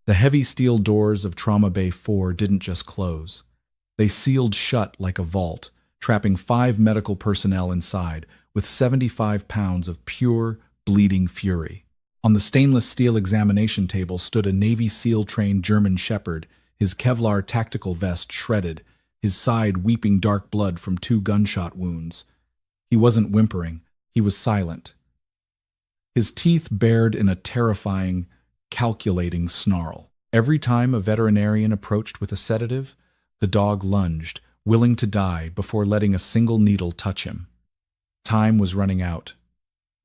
The heavy steel doors of Trauma Bay 4 didn't just close. They sealed shut like a vault, trapping 5 medical personnel inside with 75 pounds of pure, bleeding fury. On the stainless steel examination table stood a Navy SEAL-trained German Shepherd, his Kevlar tactical vest shredded, his side weeping dark blood from 2 gunshot wounds. He wasn't whimpering, he was silent. His teeth bared in a terrifying, calculating snarl. Every time a veterinarian approached with a sedative, the dog lunged, willing to die before letting a single needle touch him. Time was running out.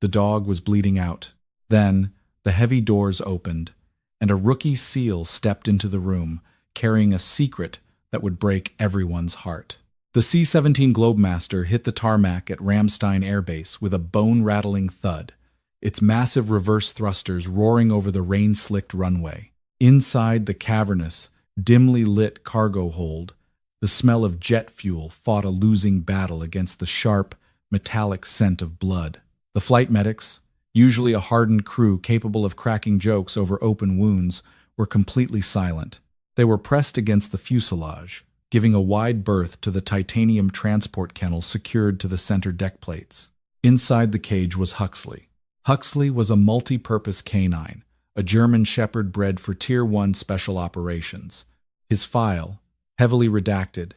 The dog was bleeding out. Then, the heavy doors opened, and a rookie SEAL stepped into the room, carrying a secret that would break everyone's heart. The C-17 Globemaster hit the tarmac at Ramstein Air Base with a bone-rattling thud, its massive reverse thrusters roaring over the rain-slicked runway. Inside the cavernous, dimly lit cargo hold, the smell of jet fuel fought a losing battle against the sharp, metallic scent of blood. The flight medics, usually a hardened crew capable of cracking jokes over open wounds, were completely silent. They were pressed against the fuselage, giving a wide berth to the titanium transport kennel secured to the center deck plates. Inside the cage was Huxley. Huxley was a multi-purpose canine, a German Shepherd bred for Tier 1 special operations. His file, heavily redacted,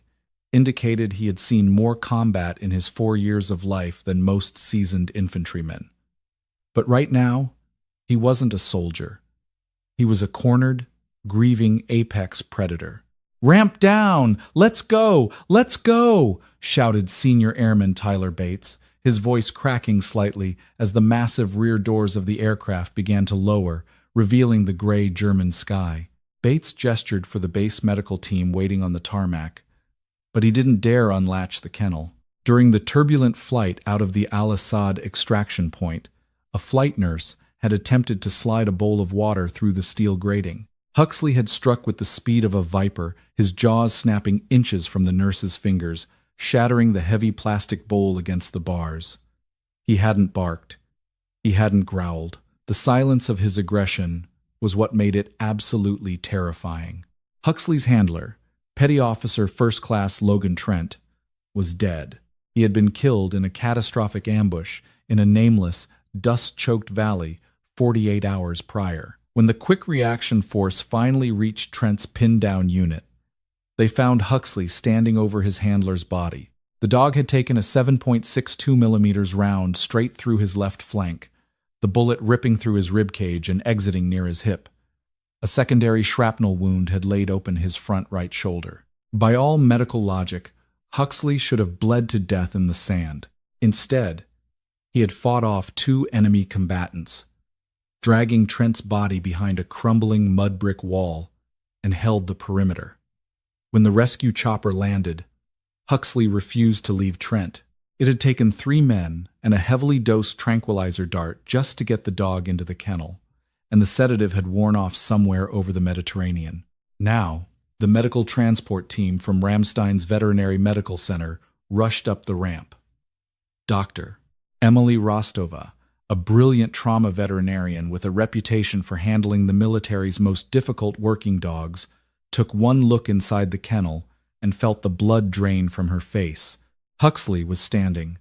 indicated he had seen more combat in his 4 years of life than most seasoned infantrymen. But right now, he wasn't a soldier. He was a cornered, grieving apex predator. "Ramp down! Let's go! Let's go!" shouted Senior Airman Tyler Bates, his voice cracking slightly as the massive rear doors of the aircraft began to lower, revealing the gray German sky. Bates gestured for the base medical team waiting on the tarmac, but he didn't dare unlatch the kennel. During the turbulent flight out of the Al-Assad extraction point, a flight nurse had attempted to slide a bowl of water through the steel grating. Huxley had struck with the speed of a viper, his jaws snapping inches from the nurse's fingers, shattering the heavy plastic bowl against the bars. He hadn't barked. He hadn't growled. The silence of his aggression was what made it absolutely terrifying. Huxley's handler, Petty Officer First Class Logan Trent, was dead. He had been killed in a catastrophic ambush in a nameless, dust-choked valley 48 hours prior. When the Quick Reaction Force finally reached Trent's pinned-down unit, they found Huxley standing over his handler's body. The dog had taken a 7.62 millimeters round straight through his left flank, the bullet ripping through his ribcage and exiting near his hip. A secondary shrapnel wound had laid open his front right shoulder. By all medical logic, Huxley should have bled to death in the sand. Instead, he had fought off 2 enemy combatants, dragging Trent's body behind a crumbling mud brick wall, and held the perimeter. When the rescue chopper landed, Huxley refused to leave Trent. It had taken 3 men and a heavily dosed tranquilizer dart just to get the dog into the kennel, and the sedative had worn off somewhere over the Mediterranean. Now, the medical transport team from Ramstein's Veterinary Medical Center rushed up the ramp. Dr. Emily Rostova, a brilliant trauma veterinarian with a reputation for handling the military's most difficult working dogs, took one look inside the kennel and felt the blood drain from her face. Huxley was standing.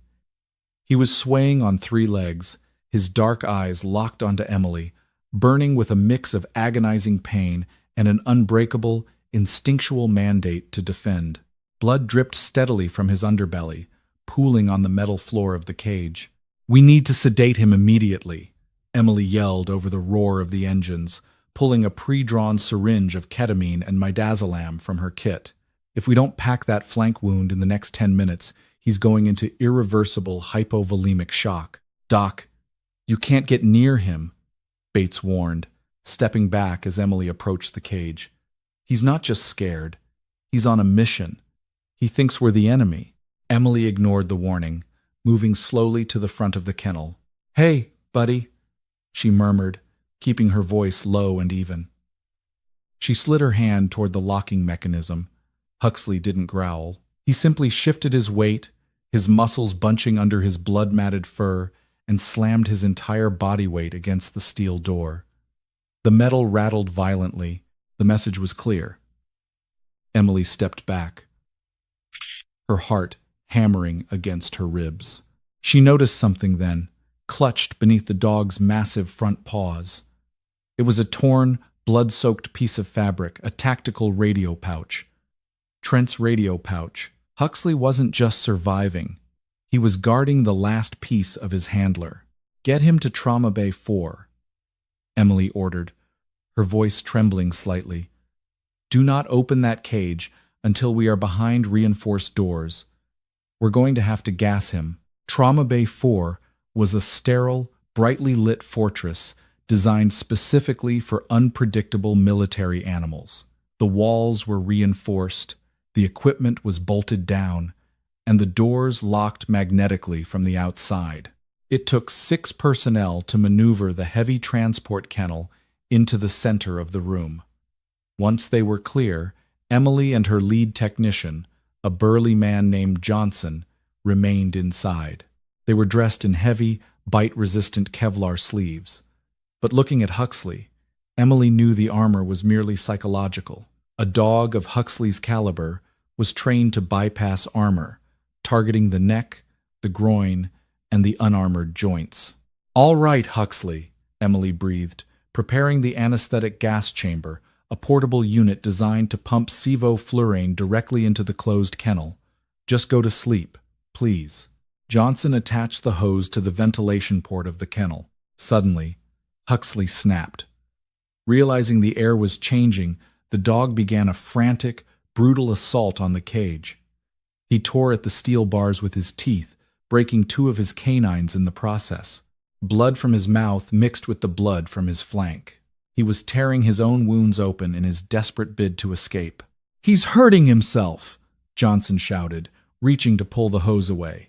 He was swaying on 3 legs, his dark eyes locked onto Emily, burning with a mix of agonizing pain and an unbreakable, instinctual mandate to defend. Blood dripped steadily from his underbelly, pooling on the metal floor of the cage. "We need to sedate him immediately," Emily yelled over the roar of the engines, pulling a pre-drawn syringe of ketamine and midazolam from her kit. "If we don't pack that flank wound in the next 10 minutes, he's going into irreversible hypovolemic shock." "Doc, you can't get near him," Bates warned, stepping back as Emily approached the cage. "He's not just scared. He's on a mission. He thinks we're the enemy." Emily ignored the warning, moving slowly to the front of the kennel. "Hey, buddy," she murmured, keeping her voice low and even. She slid her hand toward the locking mechanism. Huxley didn't growl. He simply shifted his weight, his muscles bunching under his blood-matted fur, and slammed his entire body weight against the steel door. The metal rattled violently, The message was clear. Emily stepped back, her heart hammering against her ribs. She noticed something then, clutched beneath the dog's massive front paws. It was a torn, blood-soaked piece of fabric, a tactical radio pouch. Trent's radio pouch. Huxley wasn't just surviving. He was guarding the last piece of his handler. "Get him to Trauma Bay 4, Emily ordered, her voice trembling slightly. "Do not open that cage until we are behind reinforced doors. We're going to have to gas him." Trauma Bay 4 was a sterile, brightly lit fortress designed specifically for unpredictable military animals. The walls were reinforced, the equipment was bolted down, and the doors locked magnetically from the outside. It took 6 personnel to maneuver the heavy transport kennel into the center of the room. Once they were clear, Emily and her lead technician, a burly man named Johnson, remained inside. They were dressed in heavy, bite-resistant Kevlar sleeves. But looking at Huxley, Emily knew the armor was merely psychological. A dog of Huxley's caliber was trained to bypass armor, targeting the neck, the groin, and the unarmored joints. "All right, Huxley," Emily breathed, preparing the anesthetic gas chamber, a portable unit designed to pump sevoflurane directly into the closed kennel. "Just go to sleep, please." Johnson attached the hose to the ventilation port of the kennel. Suddenly, Huxley snapped. Realizing the air was changing, the dog began a frantic, brutal assault on the cage. He tore at the steel bars with his teeth, breaking 2 of his canines in the process. Blood from his mouth mixed with the blood from his flank. He was tearing his own wounds open in his desperate bid to escape. "He's hurting himself!" Johnson shouted, reaching to pull the hose away.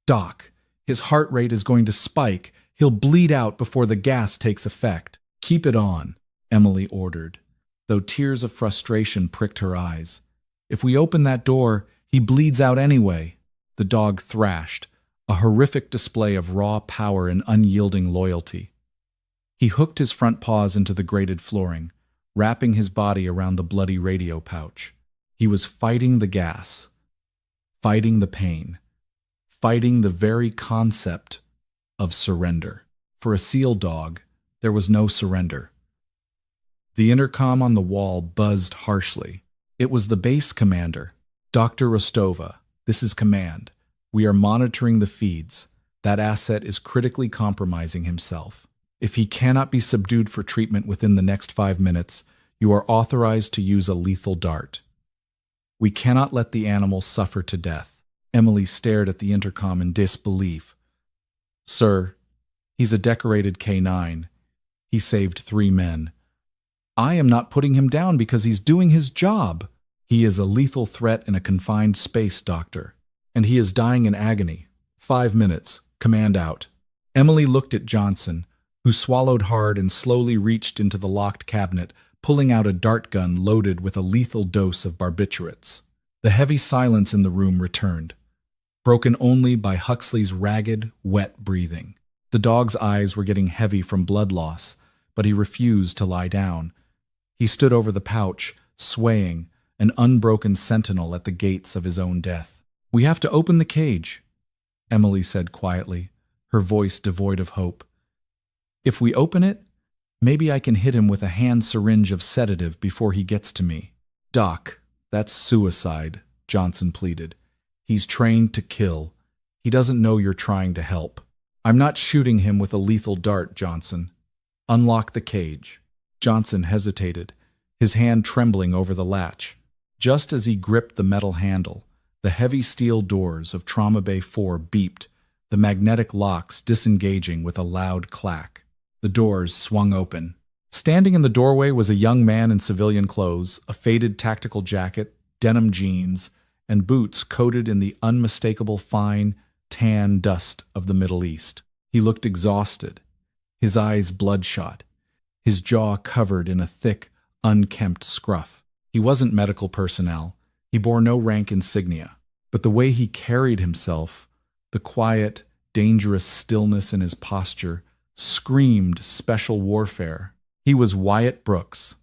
"Doc, his heart rate is going to spike. He'll bleed out before the gas takes effect." "Keep it on," Emily ordered, though tears of frustration pricked her eyes. "If we open that door, he bleeds out anyway." The dog thrashed, a horrific display of raw power and unyielding loyalty. He hooked his front paws into the grated flooring, wrapping his body around the bloody radio pouch. He was fighting the gas, fighting the pain, fighting the very concept of surrender. For a SEAL dog, there was no surrender. The intercom on the wall buzzed harshly. It was the base commander. "Dr. Rostova, this is command. We are monitoring the feeds. That asset is critically compromising himself. If he cannot be subdued for treatment within the next 5 minutes, you are authorized to use a lethal dart. We cannot let the animal suffer to death." Emily stared at the intercom in disbelief. "Sir, he's a decorated K9. He saved 3 men. I am not putting him down because he's doing his job. He is a lethal threat in a confined space, Doctor, and he is dying in agony. 5 minutes. Command out." Emily looked at Johnson, who swallowed hard and slowly reached into the locked cabinet, pulling out a dart gun loaded with a lethal dose of barbiturates. The heavy silence in the room returned, broken only by Huxley's ragged, wet breathing. The dog's eyes were getting heavy from blood loss, but he refused to lie down. He stood over the pouch, swaying, an unbroken sentinel at the gates of his own death. "We have to open the cage," Emily said quietly, her voice devoid of hope. "If we open it, maybe I can hit him with a hand syringe of sedative before he gets to me." "Doc, that's suicide," Johnson pleaded. "He's trained to kill. He doesn't know you're trying to help." "I'm not shooting him with a lethal dart, Johnson. Unlock the cage." Johnson hesitated, his hand trembling over the latch. Just as he gripped the metal handle, the heavy steel doors of Trauma Bay 4 beeped, the magnetic locks disengaging with a loud clack. The doors swung open. Standing in the doorway was a young man in civilian clothes, a faded tactical jacket, denim jeans, and boots coated in the unmistakable fine, tan dust of the Middle East. He looked exhausted, his eyes bloodshot, his jaw covered in a thick, unkempt scruff. He wasn't medical personnel. He bore no rank insignia. But the way he carried himself, the quiet, dangerous stillness in his posture, screamed special warfare. He was Wyatt Brooks.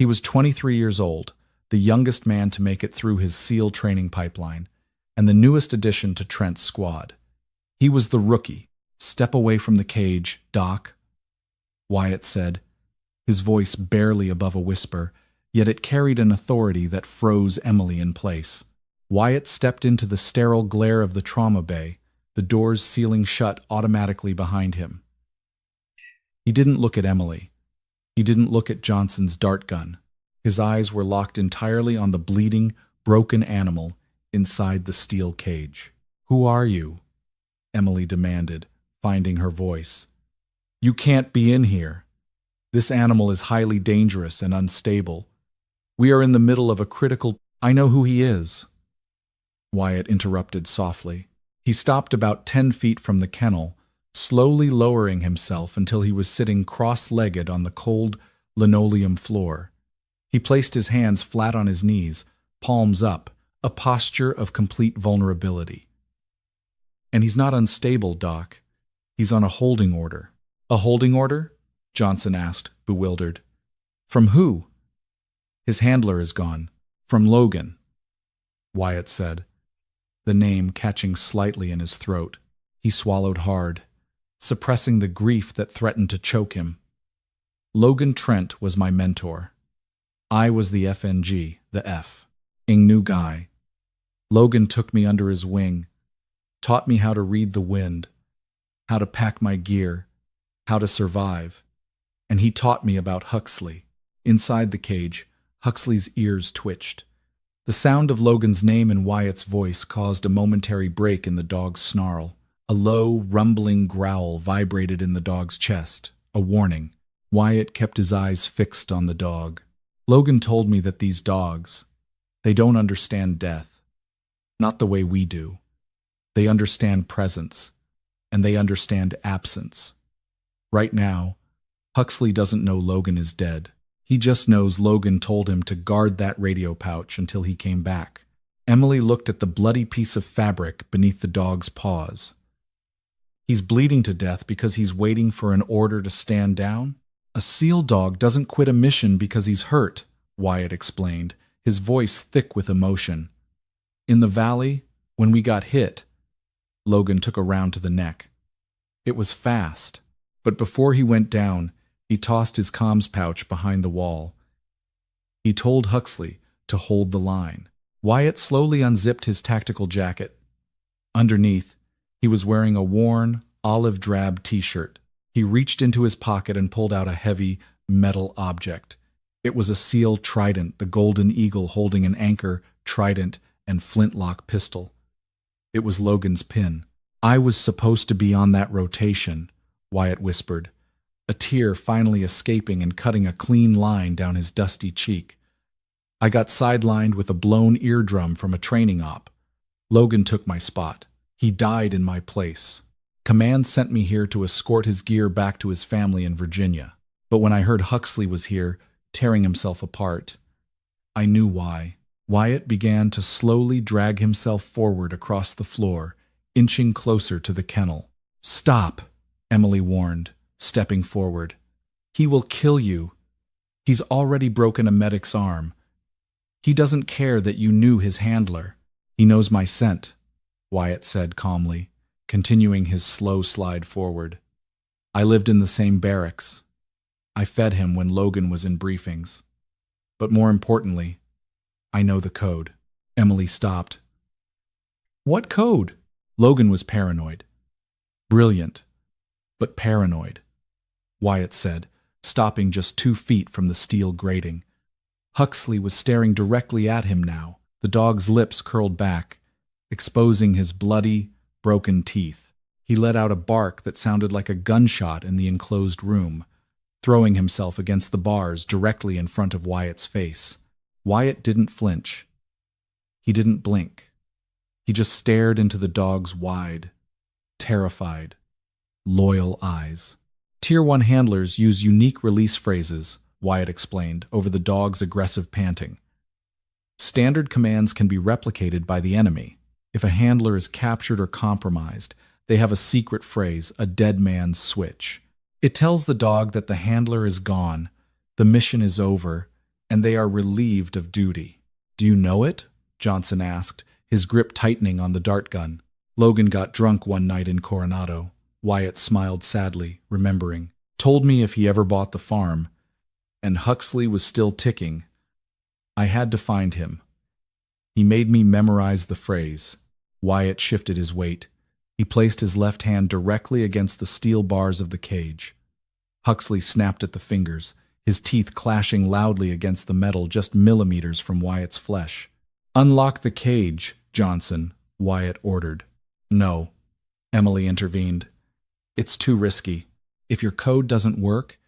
He was 23 years old, the youngest man to make it through his SEAL training pipeline, and the newest addition to Trent's squad. He was the rookie. "Step away from the cage, Doc," Wyatt said, his voice barely above a whisper, yet it carried an authority that froze Emily in place. Wyatt stepped into the sterile glare of the trauma bay, the doors sealing shut automatically behind him. He didn't look at Emily. He didn't look at Johnson's dart gun. His eyes were locked entirely on the bleeding, broken animal inside the steel cage. "Who are you?" Emily demanded, finding her voice. "You can't be in here. This animal is highly dangerous and unstable. We are in the middle of a critical—" "I know who he is," Wyatt interrupted softly. He stopped about 10 feet from the kennel, slowly lowering himself until he was sitting cross-legged on the cold linoleum floor. He placed his hands flat on his knees, palms up, a posture of complete vulnerability. "And he's not unstable, Doc. He's on a holding order." "A holding order?" Johnson asked, bewildered. "From who?" "His handler is gone. From Logan," Wyatt said, the name catching slightly in his throat. He swallowed hard, suppressing the grief that threatened to choke him. "Logan Trent was my mentor. I was the FNG, the new guy. Logan took me under his wing, taught me how to read the wind, how to pack my gear, how to survive. And he taught me about Huxley." Inside the cage, Huxley's ears twitched. The sound of Logan's name in Wyatt's voice caused a momentary break in the dog's snarl. A low, rumbling growl vibrated in the dog's chest, a warning. Wyatt kept his eyes fixed on the dog. "Logan told me that these dogs, they don't understand death. Not the way we do. They understand presence, and they understand absence. Right now, Huxley doesn't know Logan is dead. He just knows Logan told him to guard that radio pouch until he came back." Emily looked at the bloody piece of fabric beneath the dog's paws. "He's bleeding to death because he's waiting for an order to stand down? A SEAL dog doesn't quit a mission because he's hurt," Wyatt explained, his voice thick with emotion. "In the valley, when we got hit," Logan took a round to the neck. "It was fast, but before he went down, he tossed his comms pouch behind the wall. He told Huxley to hold the line." Wyatt slowly unzipped his tactical jacket. Underneath, he was wearing a worn, olive-drab t-shirt. He reached into his pocket and pulled out a heavy, metal object. It was a SEAL trident, the Golden Eagle holding an anchor, trident, and flintlock pistol. It was Logan's pin. "I was supposed to be on that rotation," Wyatt whispered, a tear finally escaping and cutting a clean line down his dusty cheek. "I got sidelined with a blown eardrum from a training op. Logan took my spot. He died in my place. Command sent me here to escort his gear back to his family in Virginia. But when I heard Huxley was here, tearing himself apart, I knew why." Wyatt began to slowly drag himself forward across the floor, inching closer to the kennel. "Stop," Emily warned, stepping forward. "He will kill you. He's already broken a medic's arm. He doesn't care that you knew his handler." "He knows my scent," Wyatt said calmly, continuing his slow slide forward. "I lived in the same barracks. I fed him when Logan was in briefings. But more importantly, I know the code." Emily stopped. "What code?" Logan was paranoid. "Brilliant, but paranoid," Wyatt said, stopping just 2 feet from the steel grating. Huxley was staring directly at him now, the dog's lips curled back, exposing his bloody, broken teeth. He let out a bark that sounded like a gunshot in the enclosed room, throwing himself against the bars directly in front of Wyatt's face. Wyatt didn't flinch. He didn't blink. He just stared into the dog's wide, terrified, loyal eyes. Tier 1 handlers use unique release phrases, Wyatt explained, over the dog's aggressive panting. Standard commands can be replicated by the enemy. If a handler is captured or compromised, they have a secret phrase, a dead man's switch. It tells the dog that the handler is gone, the mission is over, and they are relieved of duty. Do you know it? Johnson asked, his grip tightening on the dart gun. Logan got drunk one night in Coronado. Wyatt smiled sadly, remembering. Told me if he ever bought the farm. And Huxley was still ticking. I had to find him. He made me memorize the phrase. Wyatt shifted his weight. He placed his left hand directly against the steel bars of the cage. Huxley snapped at the fingers, his teeth clashing loudly against the metal just millimeters from Wyatt's flesh. Unlock the cage, Johnson, Wyatt ordered. No, Emily intervened. It's too risky. If your code doesn't work,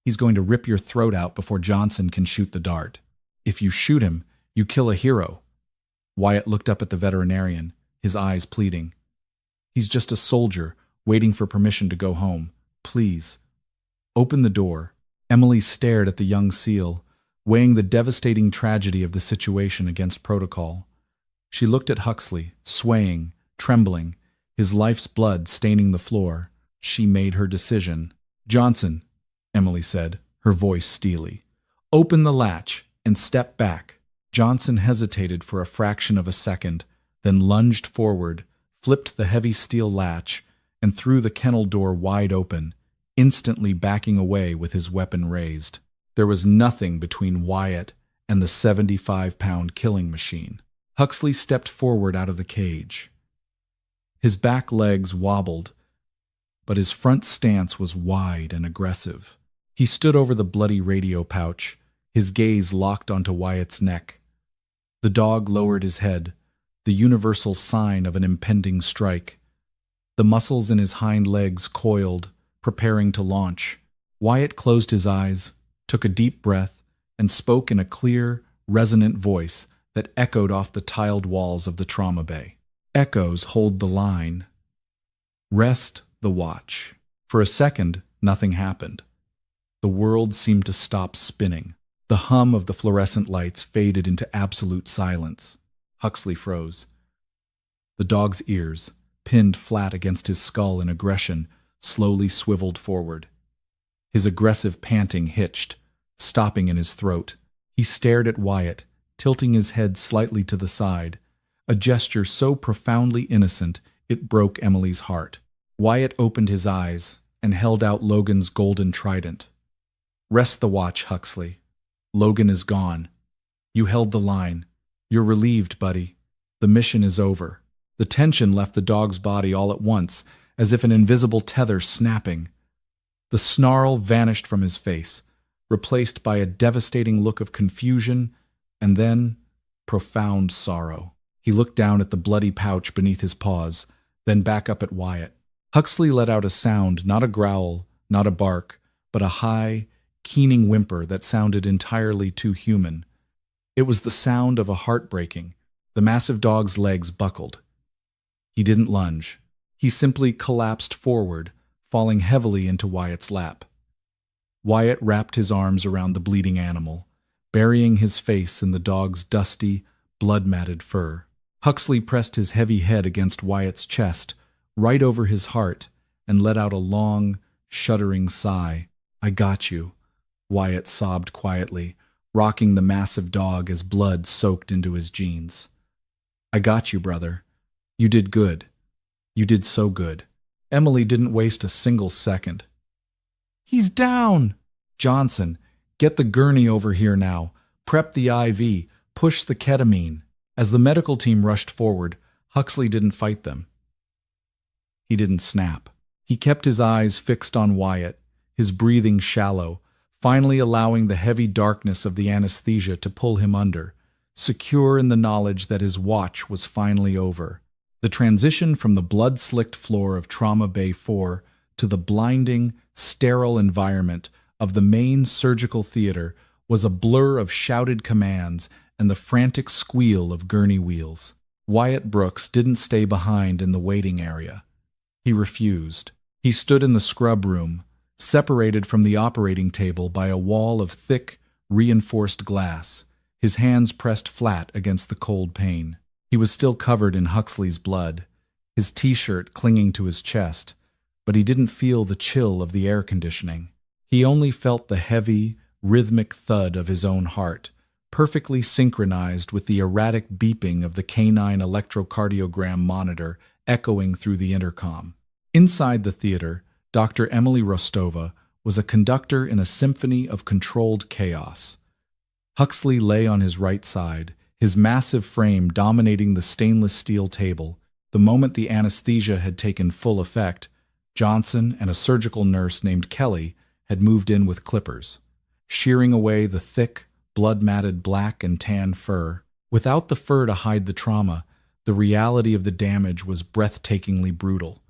he's going to rip your throat out before Johnson can shoot the dart. If you shoot him, you kill a hero. Wyatt looked up at the veterinarian, his eyes pleading. He's just a soldier, waiting for permission to go home. Please. Open the door. Emily stared at the young SEAL, weighing the devastating tragedy of the situation against protocol. She looked at Huxley, swaying, trembling, his life's blood staining the floor. She made her decision. Johnson, Emily said, her voice steely. Open the latch and step back. Johnson hesitated for a fraction of a second, then lunged forward, flipped the heavy steel latch, and threw the kennel door wide open, instantly backing away with his weapon raised. There was nothing between Wyatt and the 75-pound killing machine. Huxley stepped forward out of the cage. His back legs wobbled, but his front stance was wide and aggressive. He stood over the bloody radio pouch, his gaze locked onto Wyatt's neck. The dog lowered his head, the universal sign of an impending strike. The muscles in his hind legs coiled, preparing to launch. Wyatt closed his eyes, took a deep breath, and spoke in a clear, resonant voice that echoed off the tiled walls of the trauma bay. Echoes hold the line. Rest the watch. For a second, nothing happened. The world seemed to stop spinning. The hum of the fluorescent lights faded into absolute silence. Huxley froze. The dog's ears, pinned flat against his skull in aggression, slowly swiveled forward. His aggressive panting hitched, stopping in his throat. He stared at Wyatt, tilting his head slightly to the side, a gesture so profoundly innocent it broke Emily's heart. Wyatt opened his eyes and held out Logan's golden trident. Rest the watch, Huxley. Logan is gone. You held the line. You're relieved, buddy. The mission is over. The tension left the dog's body all at once, as if an invisible tether snapping. The snarl vanished from his face, replaced by a devastating look of confusion and then profound sorrow. He looked down at the bloody pouch beneath his paws, then back up at Wyatt. Huxley let out a sound, not a growl, not a bark, but a high, keening whimper that sounded entirely too human. It was the sound of a heart breaking. The massive dog's legs buckled. He didn't lunge. He simply collapsed forward, falling heavily into Wyatt's lap. Wyatt wrapped his arms around the bleeding animal, burying his face in the dog's dusty, blood-matted fur. Huxley pressed his heavy head against Wyatt's chest, right over his heart, and let out a long, shuddering sigh. I got you, Wyatt sobbed quietly, rocking the massive dog as blood soaked into his jeans. I got you, brother. You did good. You did so good. Emily didn't waste a single second. He's down! Johnson, get the gurney over here now. Prep the IV. Push the ketamine. As the medical team rushed forward, Huxley didn't fight them. He didn't snap. He kept his eyes fixed on Wyatt, his breathing shallow, finally allowing the heavy darkness of the anesthesia to pull him under, secure in the knowledge that his watch was finally over. The transition from the blood-slicked floor of Trauma Bay 4 to the blinding, sterile environment of the main surgical theater was a blur of shouted commands and the frantic squeal of gurney wheels. Wyatt Brooks didn't stay behind in the waiting area. He refused. He stood in the scrub room, separated from the operating table by a wall of thick, reinforced glass, his hands pressed flat against the cold pane. He was still covered in Huxley's blood, his t-shirt clinging to his chest, but he didn't feel the chill of the air conditioning. He only felt the heavy, rhythmic thud of his own heart, perfectly synchronized with the erratic beeping of the canine electrocardiogram monitor echoing through the intercom. Inside the theater, Dr. Emily Rostova was a conductor in a symphony of controlled chaos. Huxley lay on his right side, his massive frame dominating the stainless steel table. The moment the anesthesia had taken full effect, Johnson and a surgical nurse named Kelly had moved in with clippers, shearing away the thick, blood-matted black and tan fur. Without the fur to hide the trauma, the reality of the damage was breathtakingly brutal.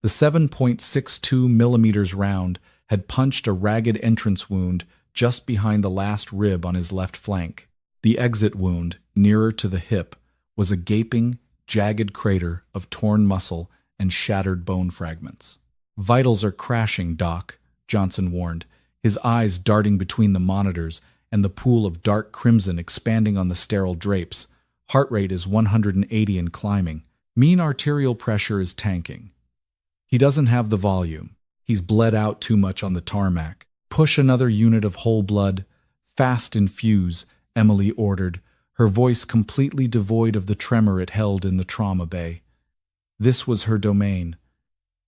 The 7.62 millimeters round had punched a ragged entrance wound just behind the last rib on his left flank. The exit wound, nearer to the hip, was a gaping, jagged crater of torn muscle and shattered bone fragments. "Vitals are crashing, Doc," Johnson warned, his eyes darting between the monitors and the pool of dark crimson expanding on the sterile drapes. "Heart rate is 180 and climbing. Mean arterial pressure is tanking. He doesn't have the volume. He's bled out too much on the tarmac. Push another unit of whole blood. Fast infuse," Emily ordered, her voice completely devoid of the tremor it held in the trauma bay. This was her domain.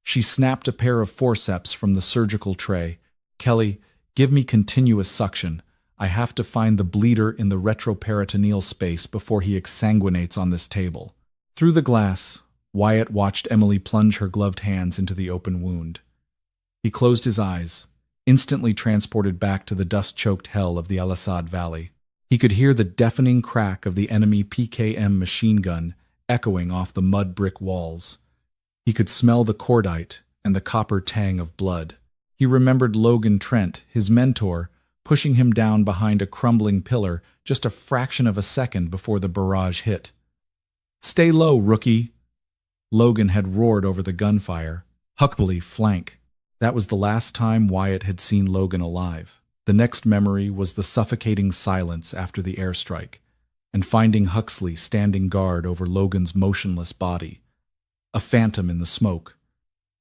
She snapped a pair of forceps from the surgical tray. "Kelly, give me continuous suction. I have to find the bleeder in the retroperitoneal space before he exsanguinates on this table." Through the glass, Wyatt watched Emily plunge her gloved hands into the open wound. He closed his eyes, instantly transported back to the dust-choked hell of the Al Asad Valley. He could hear the deafening crack of the enemy PKM machine gun echoing off the mud brick walls. He could smell the cordite and the copper tang of blood. He remembered Logan Trent, his mentor, pushing him down behind a crumbling pillar just a fraction of a second before the barrage hit. "Stay low, rookie!" Logan had roared over the gunfire. "Huxley, flank." That was the last time Wyatt had seen Logan alive. The next memory was the suffocating silence after the airstrike, and finding Huxley standing guard over Logan's motionless body, a phantom in the smoke,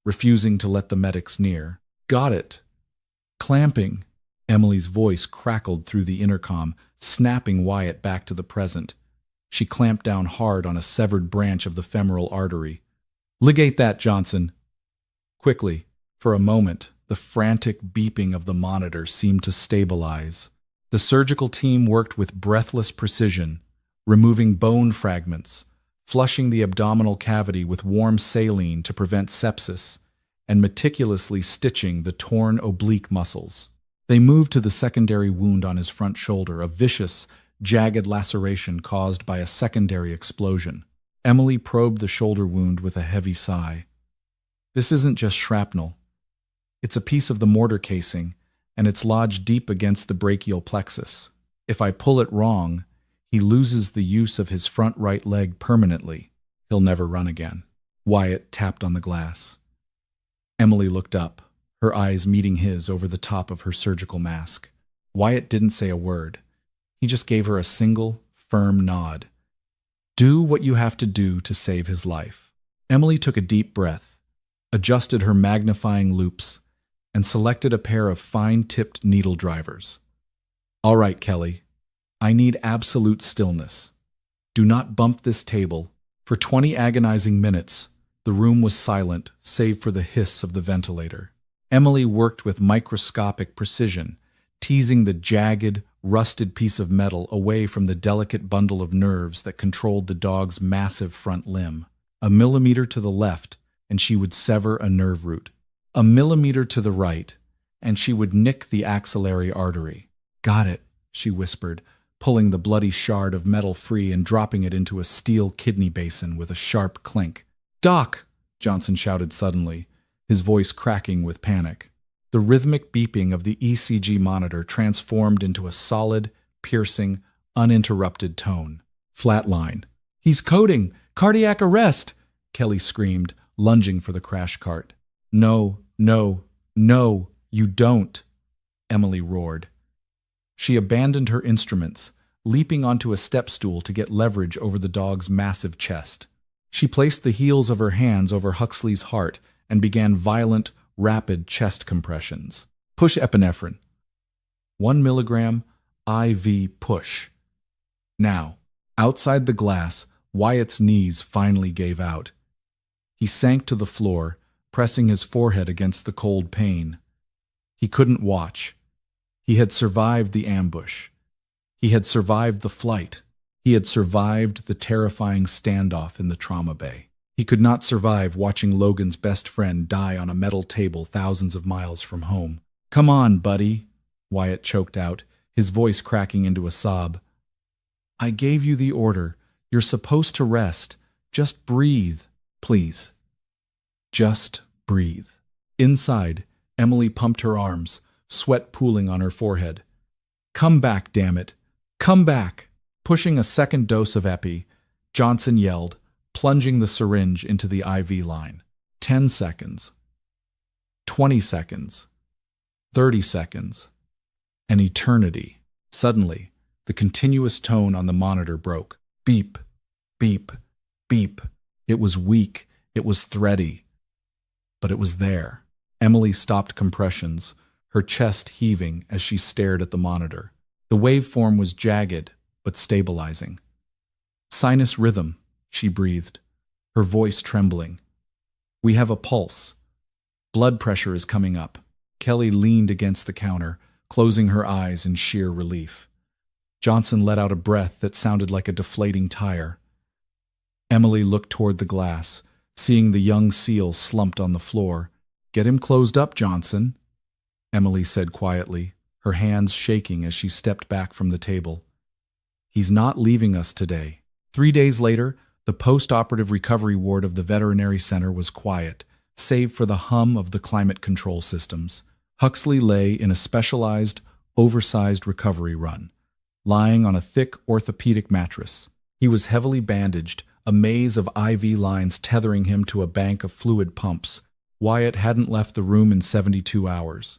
refusing to let the medics near. "Got it." "Clamping." Emily's voice crackled through the intercom, snapping Wyatt back to the present. She clamped down hard on a severed branch of the femoral artery. "Ligate that, Johnson." Quickly, for a moment, the frantic beeping of the monitor seemed to stabilize. The surgical team worked with breathless precision, removing bone fragments, flushing the abdominal cavity with warm saline to prevent sepsis, and meticulously stitching the torn oblique muscles. They moved to the secondary wound on his front shoulder, a vicious, jagged laceration caused by a secondary explosion. Emily probed the shoulder wound with a heavy sigh. "This isn't just shrapnel. It's a piece of the mortar casing, and it's lodged deep against the brachial plexus. If I pull it wrong, he loses the use of his front right leg permanently. He'll never run again." Wyatt tapped on the glass. Emily looked up, her eyes meeting his over the top of her surgical mask. Wyatt didn't say a word. He just gave her a single, firm nod. "Do what you have to do to save his life." Emily took a deep breath, adjusted her magnifying loupes, and selected a pair of fine-tipped needle drivers. "All right, Kelly. I need absolute stillness. Do not bump this table." For 20 agonizing minutes, the room was silent, save for the hiss of the ventilator. Emily worked with microscopic precision, teasing the jagged, rusted piece of metal away from the delicate bundle of nerves that controlled the dog's massive front limb. A millimeter to the left, and she would sever a nerve root. A millimeter to the right, and she would nick the axillary artery. "Got it," she whispered, pulling the bloody shard of metal free and dropping it into a steel kidney basin with a sharp clink. "Doc!" Johnson shouted suddenly, his voice cracking with panic. The rhythmic beeping of the ECG monitor transformed into a solid, piercing, uninterrupted tone. "Flatline." "He's coding! Cardiac arrest!" Kelly screamed, lunging for the crash cart. "No, no, no, you don't," Emily roared. She abandoned her instruments, leaping onto a step stool to get leverage over the dog's massive chest. She placed the heels of her hands over Huxley's heart and began violent, rapid chest compressions. "Push epinephrine." 1 milligram, IV push. Now, outside the glass, Wyatt's knees finally gave out. He sank to the floor, pressing his forehead against the cold pain. He couldn't watch. He had survived the ambush. He had survived the flight. He had survived the terrifying standoff in the trauma bay. He could not survive watching Logan's best friend die on a metal table thousands of miles from home. "Come on, buddy," Wyatt choked out, his voice cracking into a sob. "I gave you the order. You're supposed to rest. Just breathe, please." Just breathe. Inside, Emily pumped her arms, sweat pooling on her forehead. "Come back, damn it. Come back!" Pushing a second dose of epi, Johnson yelled, plunging the syringe into the IV line. 10 seconds. 20 seconds. 30 seconds. An eternity. Suddenly, the continuous tone on the monitor broke. Beep, beep, beep. It was weak. It was thready. But it was there. Emily stopped compressions, her chest heaving as she stared at the monitor. The waveform was jagged, but stabilizing. "Sinus rhythm," she breathed, her voice trembling. "We have a pulse. Blood pressure is coming up." Kelly leaned against the counter, closing her eyes in sheer relief. Johnson let out a breath that sounded like a deflating tire. Emily looked toward the glass, seeing the young SEAL slumped on the floor. "Get him closed up, Johnson," Emily said quietly, her hands shaking as she stepped back from the table. "He's not leaving us today." 3 days later, the post-operative recovery ward of the veterinary center was quiet, save for the hum of the climate control systems. Huxley lay in a specialized, oversized recovery run, lying on a thick orthopedic mattress. He was heavily bandaged, a maze of IV lines tethering him to a bank of fluid pumps. Wyatt hadn't left the room in 72 hours.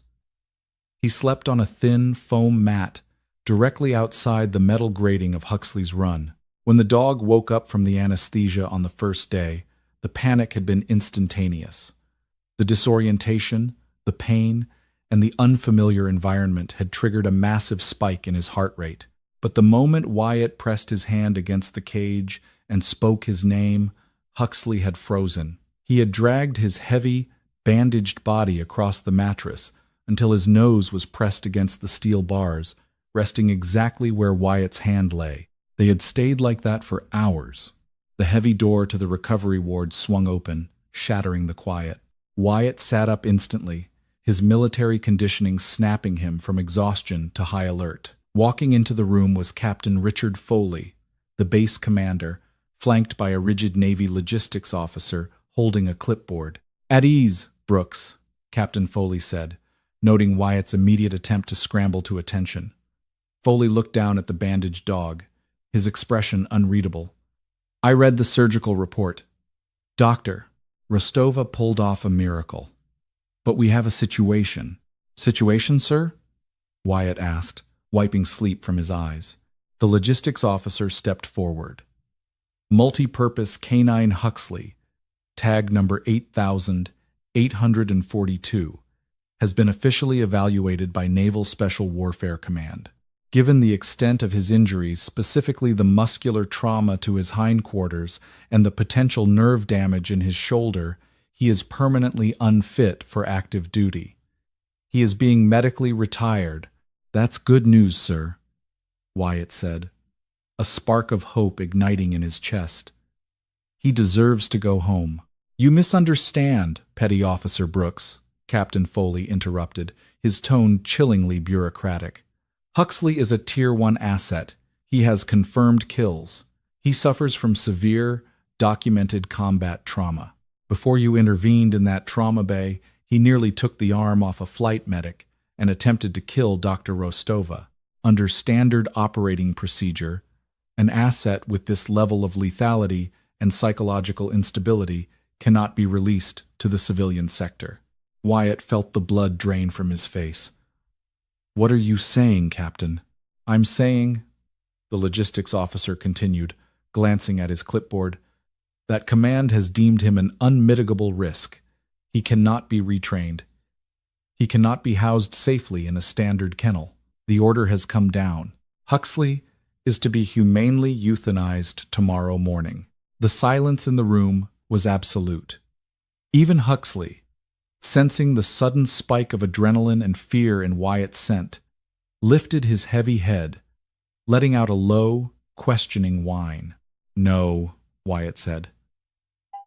He slept on a thin, foam mat directly outside the metal grating of Huxley's run. When the dog woke up from the anesthesia on the first day, the panic had been instantaneous. The disorientation, the pain, and the unfamiliar environment had triggered a massive spike in his heart rate. But the moment Wyatt pressed his hand against the cage and spoke his name, Huxley had frozen. He had dragged his heavy, bandaged body across the mattress until his nose was pressed against the steel bars, resting exactly where Wyatt's hand lay. They had stayed like that for hours. The heavy door to the recovery ward swung open, shattering the quiet. Wyatt sat up instantly, his military conditioning snapping him from exhaustion to high alert. Walking into the room was Captain Richard Foley, the base commander, flanked by a rigid Navy logistics officer holding a clipboard. "At ease, Brooks," Captain Foley said, noting Wyatt's immediate attempt to scramble to attention. Foley looked down at the bandaged dog, his expression unreadable. "I read the surgical report. Doctor, Rostova pulled off a miracle. But we have a situation." "Situation, sir?" Wyatt asked, wiping sleep from his eyes. The logistics officer stepped forward. "Multi-purpose Canine Huxley, tag number 8842, has been officially evaluated by Naval Special Warfare Command. Given the extent of his injuries, specifically the muscular trauma to his hindquarters and the potential nerve damage in his shoulder, he is permanently unfit for active duty. He is being medically retired." "That's good news, sir," Wyatt said, a spark of hope igniting in his chest. "He deserves to go home." "You misunderstand, Petty Officer Brooks," Captain Foley interrupted, his tone chillingly bureaucratic. "Huxley is a Tier 1 asset. He has confirmed kills. He suffers from severe, documented combat trauma. Before you intervened in that trauma bay, he nearly took the arm off a flight medic and attempted to kill Dr. Rostova. Under standard operating procedure, an asset with this level of lethality and psychological instability cannot be released to the civilian sector." Wyatt felt the blood drain from his face. "What are you saying, Captain?" "I'm saying," the logistics officer continued, glancing at his clipboard, "that command has deemed him an unmitigable risk. He cannot be retrained. He cannot be housed safely in a standard kennel." The order has come down. Huxley is to be humanely euthanized tomorrow morning. The silence in the room was absolute. Even Huxley, sensing the sudden spike of adrenaline and fear in Wyatt's scent, lifted his heavy head, letting out a low, questioning whine. "No," Wyatt said.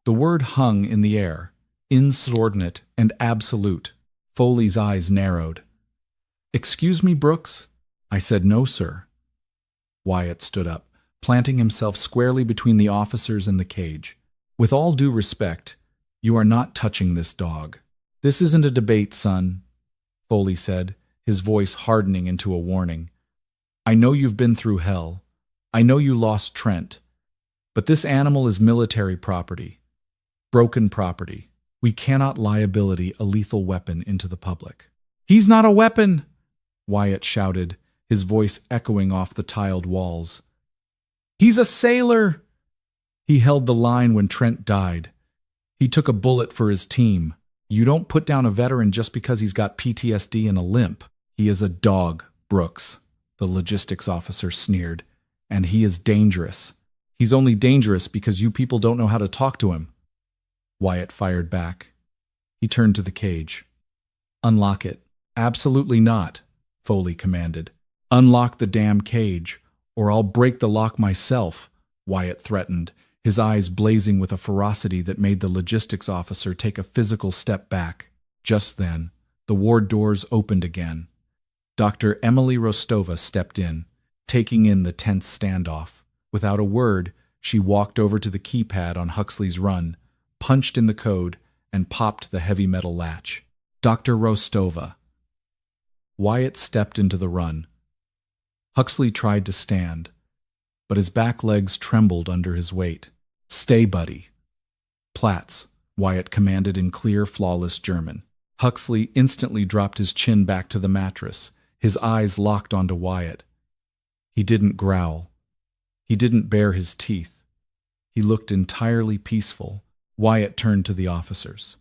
The word hung in the air, insubordinate and absolute. Foley's eyes narrowed. "Excuse me, Brooks?" "I said no, sir." Wyatt stood up, planting himself squarely between the officers and the cage. "With all due respect, you are not touching this dog." "This isn't a debate, son," Foley said, his voice hardening into a warning. "I know you've been through hell. I know you lost Trent. But this animal is military property. Broken property. We cannot liability a lethal weapon into the public." "He's not a weapon!" Wyatt shouted, his voice echoing off the tiled walls. "He's a sailor!" "He held the line when Trent died. He took a bullet for his team. You don't put down a veteran just because he's got PTSD and a limp." "He is a dog, Brooks," the logistics officer sneered, "and he is dangerous. He's only dangerous because you people don't know how to talk to him." Wyatt fired back. He turned to the cage. "Unlock it." "Absolutely not," Foley commanded. "Unlock the damn cage, or I'll break the lock myself," Wyatt threatened, his eyes blazing with a ferocity that made the logistics officer take a physical step back. Just then, the ward doors opened again. Dr. Emily Rostova stepped in, taking in the tense standoff. Without a word, she walked over to the keypad on Huxley's run, punched in the code, and popped the heavy metal latch. "Dr. Rostova." Wyatt stepped into the run. Huxley tried to stand, but his back legs trembled under his weight. "Stay, buddy." "Platz," Wyatt commanded in clear, flawless German. Huxley instantly dropped his chin back to the mattress, his eyes locked onto Wyatt. He didn't growl. He didn't bare his teeth. He looked entirely peaceful. Wyatt turned to the officers.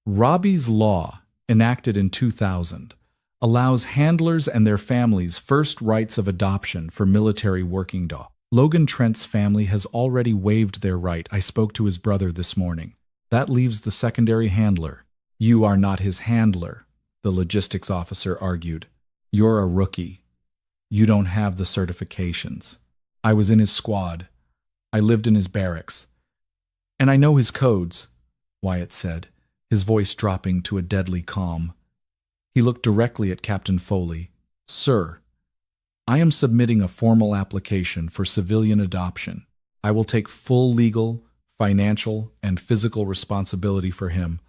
Robbie's Law, enacted in 2000, allows handlers and their families first rights of adoption for military working dogs. Logan Trent's family has already waived their right. I spoke to his brother this morning. That leaves the secondary handler. "You are not his handler," the logistics officer argued. "You're a rookie. You don't have the certifications. I was in his squad. I lived in his barracks. And I know his codes," Wyatt said, his voice dropping to a deadly calm. He looked directly at Captain Foley. "Sir, I am submitting a formal application for civilian adoption. I will take full legal, financial, and physical responsibility for him.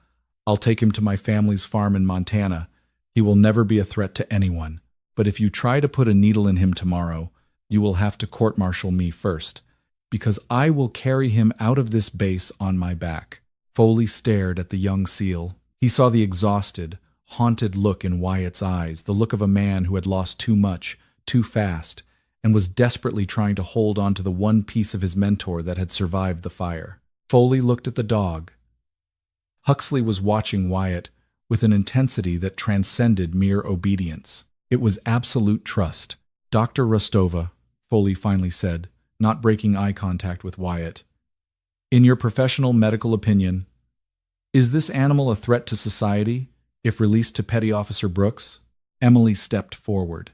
I'll take him to my family's farm in Montana. He will never be a threat to anyone. But if you try to put a needle in him tomorrow, you will have to court-martial me first, because I will carry him out of this base on my back." Foley stared at the young SEAL. He saw the exhausted, haunted look in Wyatt's eyes, the look of a man who had lost too much, too fast, and was desperately trying to hold on to the one piece of his mentor that had survived the fire. Foley looked at the dog. Huxley was watching Wyatt with an intensity that transcended mere obedience. It was absolute trust. "Dr. Rostova," Foley finally said, not breaking eye contact with Wyatt, "in your professional medical opinion, is this animal a threat to society if released to Petty Officer Brooks?" Emily stepped forward.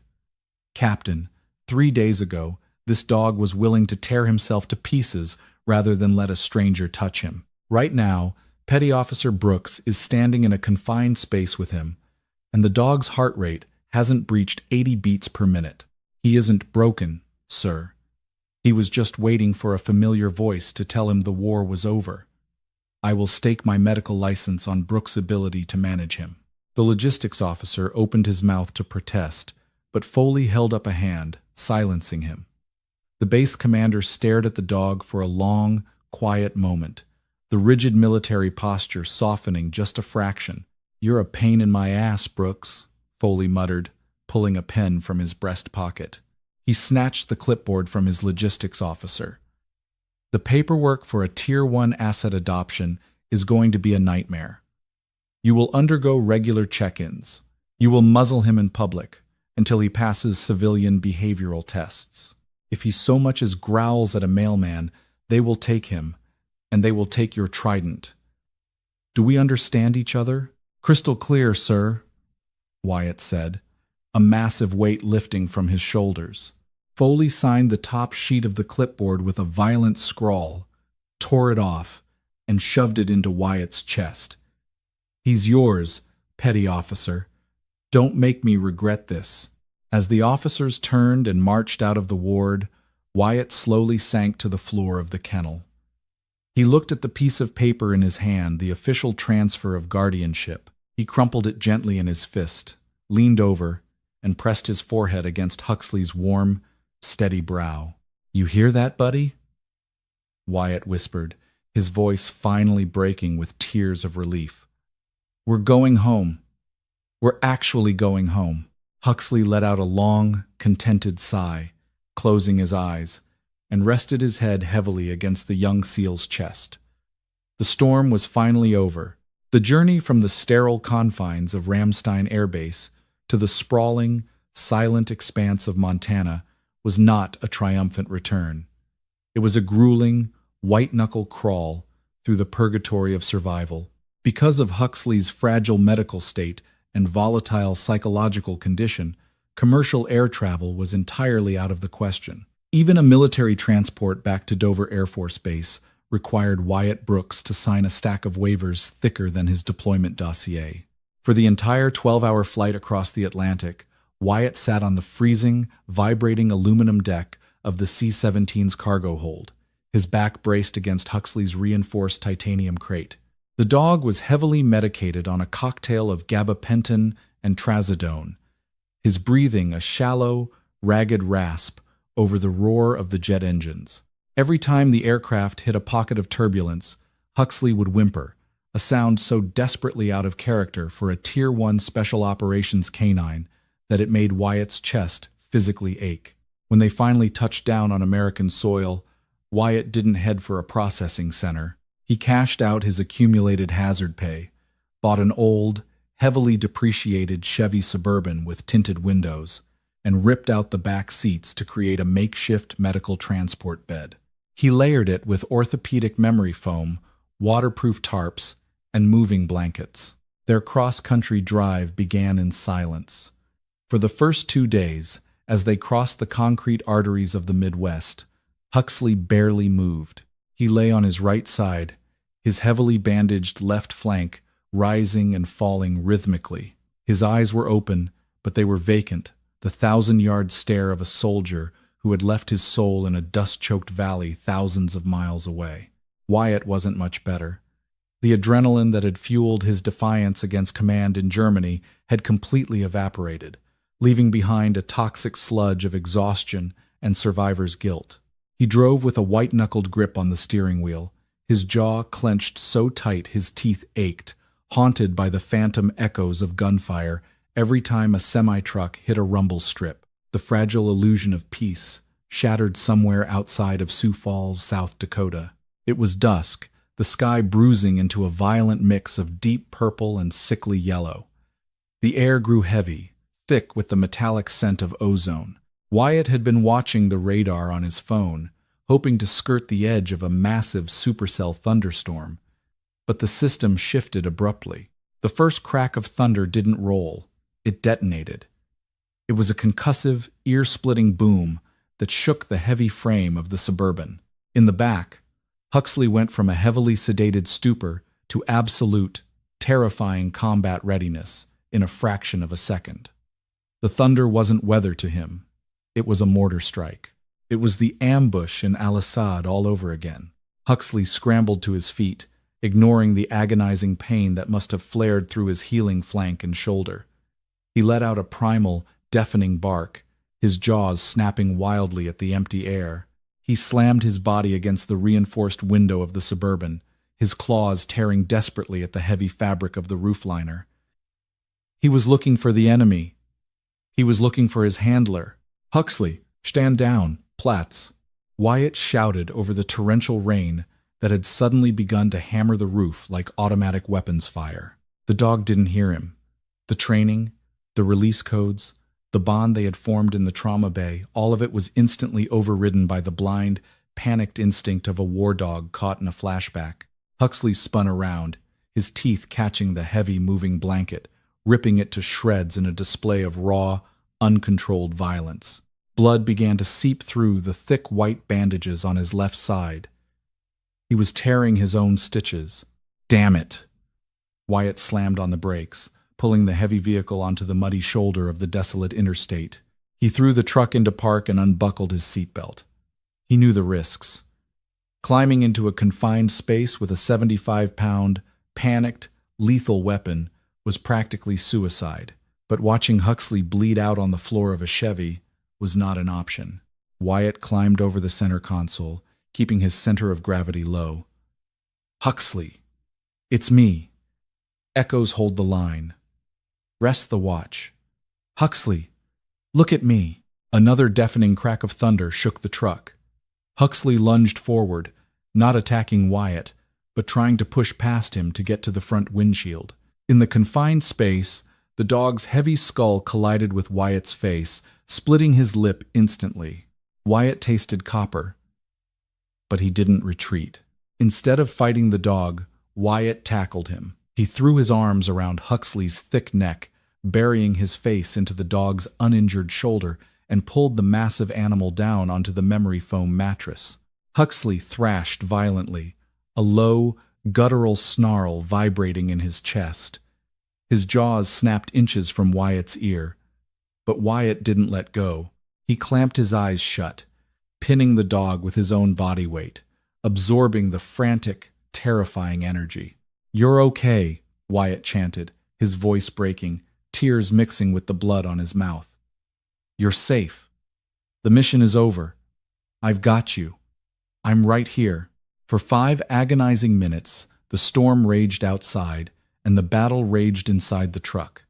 "Captain, 3 days ago, this dog was willing to tear himself to pieces rather than let a stranger touch him. Right now, Petty Officer Brooks is standing in a confined space with him, and the dog's heart rate hasn't breached 80 beats per minute. He isn't broken, sir. He was just waiting for a familiar voice to tell him the war was over. I will stake my medical license on Brooks' ability to manage him." The logistics officer opened his mouth to protest, but Foley held up a hand, silencing him. The base commander stared at the dog for a long, quiet moment, the rigid military posture softening just a fraction. "You're a pain in my ass, Brooks," Foley muttered, pulling a pen from his breast pocket. He snatched the clipboard from his logistics officer. "The paperwork for a Tier 1 asset adoption is going to be a nightmare. You will undergo regular check-ins. You will muzzle him in public, until he passes civilian behavioral tests. If he so much as growls at a mailman, they will take him, and they will take your trident. Do we understand each other? Crystal clear, sir, Wyatt said, a massive weight lifting from his shoulders. Foley signed the top sheet of the clipboard with a violent scrawl, tore it off, and shoved it into Wyatt's chest. He's yours, petty officer. Don't make me regret this. As the officers turned and marched out of the ward, Wyatt slowly sank to the floor of the kennel. He looked at the piece of paper in his hand, the official transfer of guardianship. He crumpled it gently in his fist, leaned over, and pressed his forehead against Huxley's warm, steady brow. You hear that, buddy? Wyatt whispered, his voice finally breaking with tears of relief. We're going home. We're actually going home. Huxley let out a long, contented sigh, closing his eyes, and rested his head heavily against the young SEAL's chest. The storm was finally over. The journey from the sterile confines of Ramstein Air Base to the sprawling, silent expanse of Montana was not a triumphant return. It was a grueling, white-knuckle crawl through the purgatory of survival. Because of Huxley's fragile medical state and volatile psychological condition, commercial air travel was entirely out of the question. Even a military transport back to Dover Air Force Base required Wyatt Brooks to sign a stack of waivers thicker than his deployment dossier. For the entire 12-hour flight across the Atlantic, Wyatt sat on the freezing, vibrating aluminum deck of the C-17's cargo hold, his back braced against Huxley's reinforced titanium crate. The dog was heavily medicated on a cocktail of gabapentin and trazodone, his breathing a shallow, ragged rasp over the roar of the jet engines. Every time the aircraft hit a pocket of turbulence, Huxley would whimper, a sound so desperately out of character for a Tier 1 Special Operations canine that it made Wyatt's chest physically ache. When they finally touched down on American soil, Wyatt didn't head for a processing center. He cashed out his accumulated hazard pay, bought an old, heavily depreciated Chevy Suburban with tinted windows, and ripped out the back seats to create a makeshift medical transport bed. He layered it with orthopedic memory foam, waterproof tarps, and moving blankets. Their cross-country drive began in silence. For the first 2 days, as they crossed the concrete arteries of the Midwest, Huxley barely moved. He lay on his right side, his heavily bandaged left flank rising and falling rhythmically. His eyes were open, but they were vacant, the 1,000-yard stare of a soldier who had left his soul in a dust-choked valley thousands of miles away. Wyatt wasn't much better. The adrenaline that had fueled his defiance against command in Germany had completely evaporated, leaving behind a toxic sludge of exhaustion and survivor's guilt. He drove with a white-knuckled grip on the steering wheel, his jaw clenched so tight his teeth ached, haunted by the phantom echoes of gunfire every time a semi-truck hit a rumble strip. The fragile illusion of peace, shattered somewhere outside of Sioux Falls, South Dakota. It was dusk, the sky bruising into a violent mix of deep purple and sickly yellow. The air grew heavy, thick with the metallic scent of ozone. Wyatt had been watching the radar on his phone, hoping to skirt the edge of a massive supercell thunderstorm. But the system shifted abruptly. The first crack of thunder didn't roll. It detonated. It was a concussive, ear-splitting boom that shook the heavy frame of the Suburban. In the back, Huxley went from a heavily sedated stupor to absolute, terrifying combat readiness in a fraction of a second. The thunder wasn't weather to him. It was a mortar strike. It was the ambush in Al-Assad all over again. Huxley scrambled to his feet, ignoring the agonizing pain that must have flared through his healing flank and shoulder. He let out a primal, deafening bark, his jaws snapping wildly at the empty air. He slammed his body against the reinforced window of the Suburban, his claws tearing desperately at the heavy fabric of the roofliner. He was looking for the enemy. He was looking for his handler. Huxley, stand down, Platz. Wyatt shouted over the torrential rain that had suddenly begun to hammer the roof like automatic weapons fire. The dog didn't hear him. The training, the release codes, The bond they had formed in the trauma bay, all of it was instantly overridden by the blind, panicked instinct of a war dog caught in a flashback. Huxley spun around, his teeth catching the heavy, moving blanket, ripping it to shreds in a display of raw, uncontrolled violence. Blood began to seep through the thick white bandages on his left side. He was tearing his own stitches. Damn it! Wyatt slammed on the brakes, pulling the heavy vehicle onto the muddy shoulder of the desolate interstate. He threw the truck into park and unbuckled his seatbelt. He knew the risks. Climbing into a confined space with a 75-pound, panicked, lethal weapon was practically suicide, but watching Huxley bleed out on the floor of a Chevy was not an option. Wyatt climbed over the center console, keeping his center of gravity low. Huxley! It's me. Echoes hold the line. Rest the watch. Huxley! Look at me! Another deafening crack of thunder shook the truck. Huxley lunged forward, not attacking Wyatt, but trying to push past him to get to the front windshield. In the confined space, the dog's heavy skull collided with Wyatt's face, splitting his lip instantly. Wyatt tasted copper, but he didn't retreat. Instead of fighting the dog, Wyatt tackled him. He threw his arms around Huxley's thick neck, burying his face into the dog's uninjured shoulder, and pulled the massive animal down onto the memory foam mattress. Huxley thrashed violently, a low, guttural snarl vibrating in his chest. His jaws snapped inches from Wyatt's ear, but Wyatt didn't let go. He clamped his eyes shut, pinning the dog with his own body weight, absorbing the frantic, terrifying energy. "You're okay," Wyatt chanted, his voice breaking, tears mixing with the blood on his mouth. "You're safe. The mission is over. I've got you. I'm right here." For 5 agonizing minutes, the storm raged outside, and the battle raged inside the truck.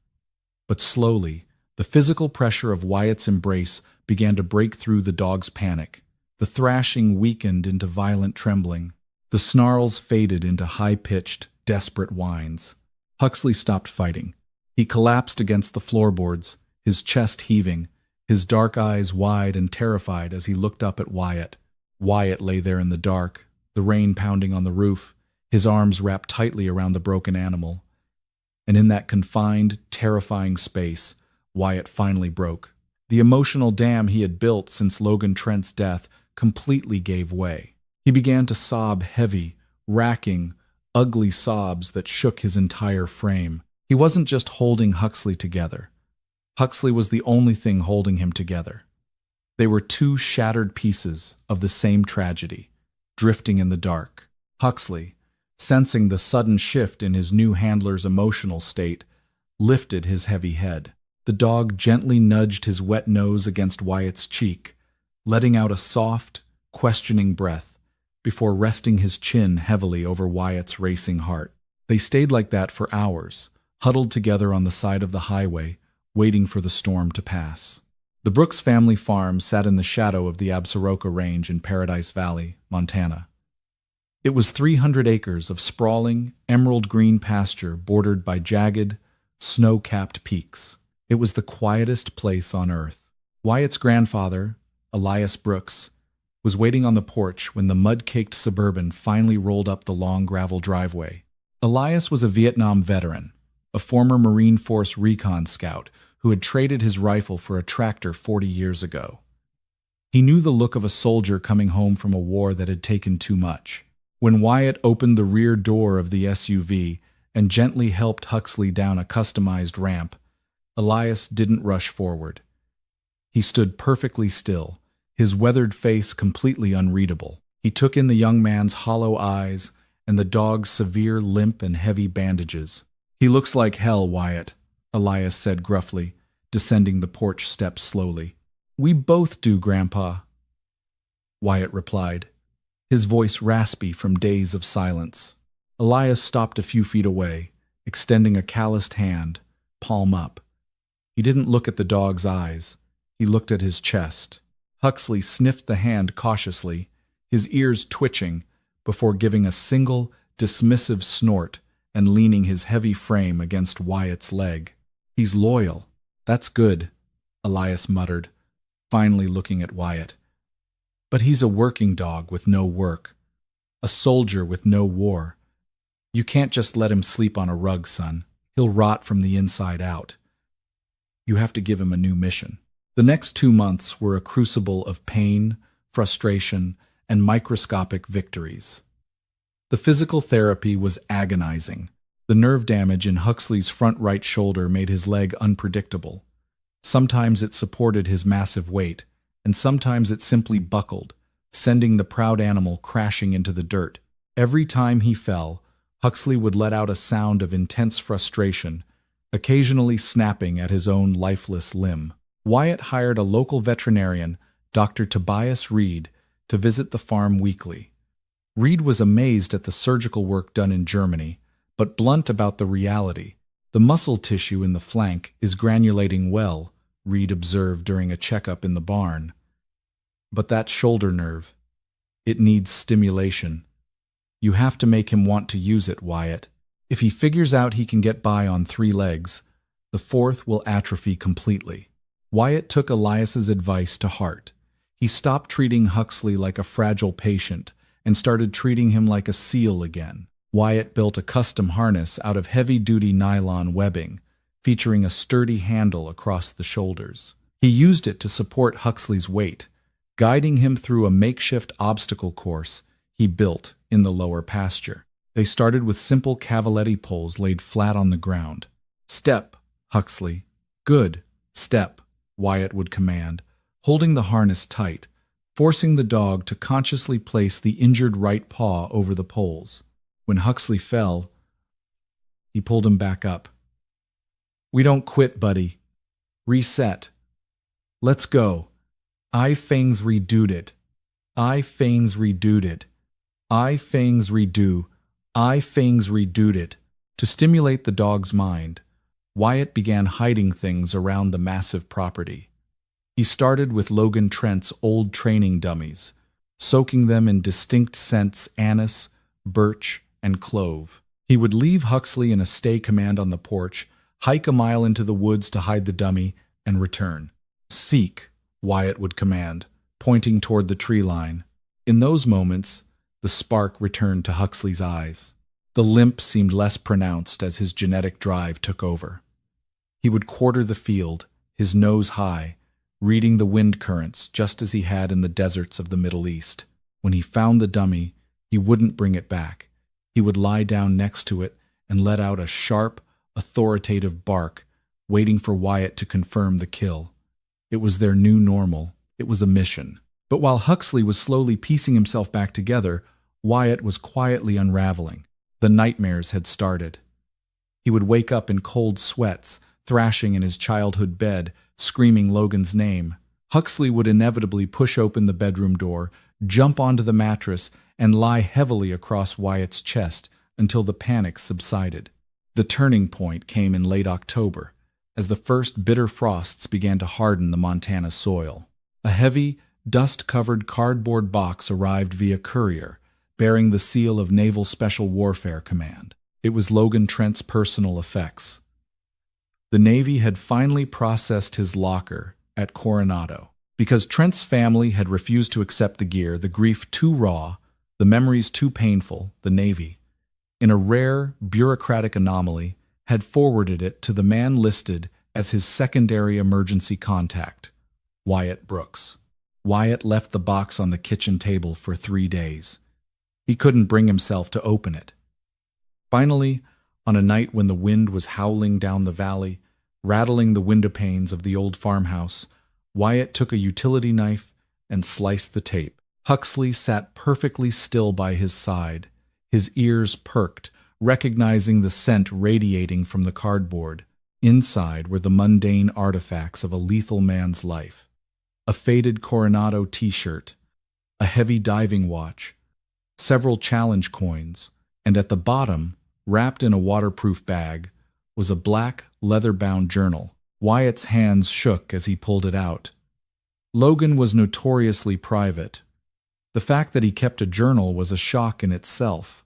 But slowly, the physical pressure of Wyatt's embrace began to break through the dog's panic. The thrashing weakened into violent trembling. The snarls faded into high-pitched, desperate whines. Huxley stopped fighting. He collapsed against the floorboards, his chest heaving, his dark eyes wide and terrified as he looked up at Wyatt. Wyatt lay there in the dark, the rain pounding on the roof, his arms wrapped tightly around the broken animal. And in that confined, terrifying space, Wyatt finally broke. The emotional dam he had built since Logan Trent's death completely gave way. He began to sob heavy, racking, ugly sobs that shook his entire frame. He wasn't just holding Huxley together. Huxley was the only thing holding him together. They were 2 shattered pieces of the same tragedy, drifting in the dark. Huxley, sensing the sudden shift in his new handler's emotional state, lifted his heavy head. The dog gently nudged his wet nose against Wyatt's cheek, letting out a soft, questioning breath before resting his chin heavily over Wyatt's racing heart. They stayed like that for hours, huddled together on the side of the highway, waiting for the storm to pass. The Brooks family farm sat in the shadow of the Absaroka Range in Paradise Valley, Montana. It was 300 acres of sprawling, emerald-green pasture bordered by jagged, snow-capped peaks. It was the quietest place on earth. Wyatt's grandfather, Elias Brooks, was waiting on the porch when the mud-caked Suburban finally rolled up the long gravel driveway. Elias was a Vietnam veteran, a former Marine Force recon scout who had traded his rifle for a tractor 40 years ago. He knew the look of a soldier coming home from a war that had taken too much. When Wyatt opened the rear door of the SUV and gently helped Huxley down a customized ramp, Elias didn't rush forward. He stood perfectly still, his weathered face completely unreadable. He took in the young man's hollow eyes and the dog's severe limp and heavy bandages. "He looks like hell, Wyatt," Elias said gruffly, descending the porch steps slowly. "We both do, Grandpa," Wyatt replied, his voice raspy from days of silence. Elias stopped a few feet away, extending a calloused hand, palm up. He didn't look at the dog's eyes. He looked at his chest. Huxley sniffed the hand cautiously, his ears twitching, before giving a single, dismissive snort and leaning his heavy frame against Wyatt's leg. "He's loyal. That's good," Elias muttered, finally looking at Wyatt. But he's a working dog with no work. A soldier with no war. You can't just let him sleep on a rug, son. He'll rot from the inside out. You have to give him a new mission. The next 2 months were a crucible of pain, frustration, and microscopic victories. The physical therapy was agonizing. The nerve damage in Huxley's front right shoulder made his leg unpredictable. Sometimes it supported his massive weight, and sometimes it simply buckled, sending the proud animal crashing into the dirt. Every time he fell, Huxley would let out a sound of intense frustration, occasionally snapping at his own lifeless limb. Wyatt hired a local veterinarian, Dr. Tobias Reed, to visit the farm weekly. Reed was amazed at the surgical work done in Germany, but blunt about the reality. The muscle tissue in the flank is granulating well, Reed observed during a checkup in the barn. But that shoulder nerve, it needs stimulation. You have to make him want to use it, Wyatt. If he figures out he can get by on 3 legs, the 4th will atrophy completely. Wyatt took Elias's advice to heart. He stopped treating Huxley like a fragile patient and started treating him like a seal again. Wyatt built a custom harness out of heavy-duty nylon webbing, featuring a sturdy handle across the shoulders. He used it to support Huxley's weight, guiding him through a makeshift obstacle course he built in the lower pasture. They started with simple cavaletti poles laid flat on the ground. "Step, Huxley. Good. Step," Wyatt would command, holding the harness tight, forcing the dog to consciously place the injured right paw over the poles. When Huxley fell, he pulled him back up. "We don't quit, buddy. Reset. Let's go. I fangs redoed it. I fangs redoed it. I fangs redo. I fangs redoed it." To stimulate the dog's mind, Wyatt began hiding things around the massive property. He started with Logan Trent's old training dummies, soaking them in distinct scents anise, birch, and clove. He would leave Huxley in a stay command on the porch, hike a mile into the woods to hide the dummy, and return. "Seek," Wyatt would command, pointing toward the tree line. In those moments, the spark returned to Huxley's eyes. The limp seemed less pronounced as his genetic drive took over. He would quarter the field, his nose high, reading the wind currents just as he had in the deserts of the Middle East. When he found the dummy, he wouldn't bring it back. He would lie down next to it and let out a sharp, authoritative bark, waiting for Wyatt to confirm the kill. It was their new normal. It was a mission. But while Huxley was slowly piecing himself back together, Wyatt was quietly unraveling. The nightmares had started. He would wake up in cold sweats, thrashing in his childhood bed, screaming Logan's name. Huxley would inevitably push open the bedroom door, jump onto the mattress, and lie heavily across Wyatt's chest until the panic subsided. The turning point came in late October, as the first bitter frosts began to harden the Montana soil. A heavy, dust-covered cardboard box arrived via courier, bearing the seal of Naval Special Warfare Command. It was Logan Trent's personal effects. The Navy had finally processed his locker at Coronado. Because Trent's family had refused to accept the gear, the grief too raw, the memories too painful, the Navy, in a rare bureaucratic anomaly, had forwarded it to the man listed as his secondary emergency contact, Wyatt Brooks. Wyatt left the box on the kitchen table for 3 days. He couldn't bring himself to open it. Finally, on a night when the wind was howling down the valley, rattling the window panes of the old farmhouse, Wyatt took a utility knife and sliced the tape. Huxley sat perfectly still by his side, his ears perked, recognizing the scent radiating from the cardboard. Inside were the mundane artifacts of a lethal man's life. A faded Coronado t-shirt, a heavy diving watch, several challenge coins, and at the bottom, wrapped in a waterproof bag, was a black, leather-bound journal. Wyatt's hands shook as he pulled it out. Logan was notoriously private. The fact that he kept a journal was a shock in itself.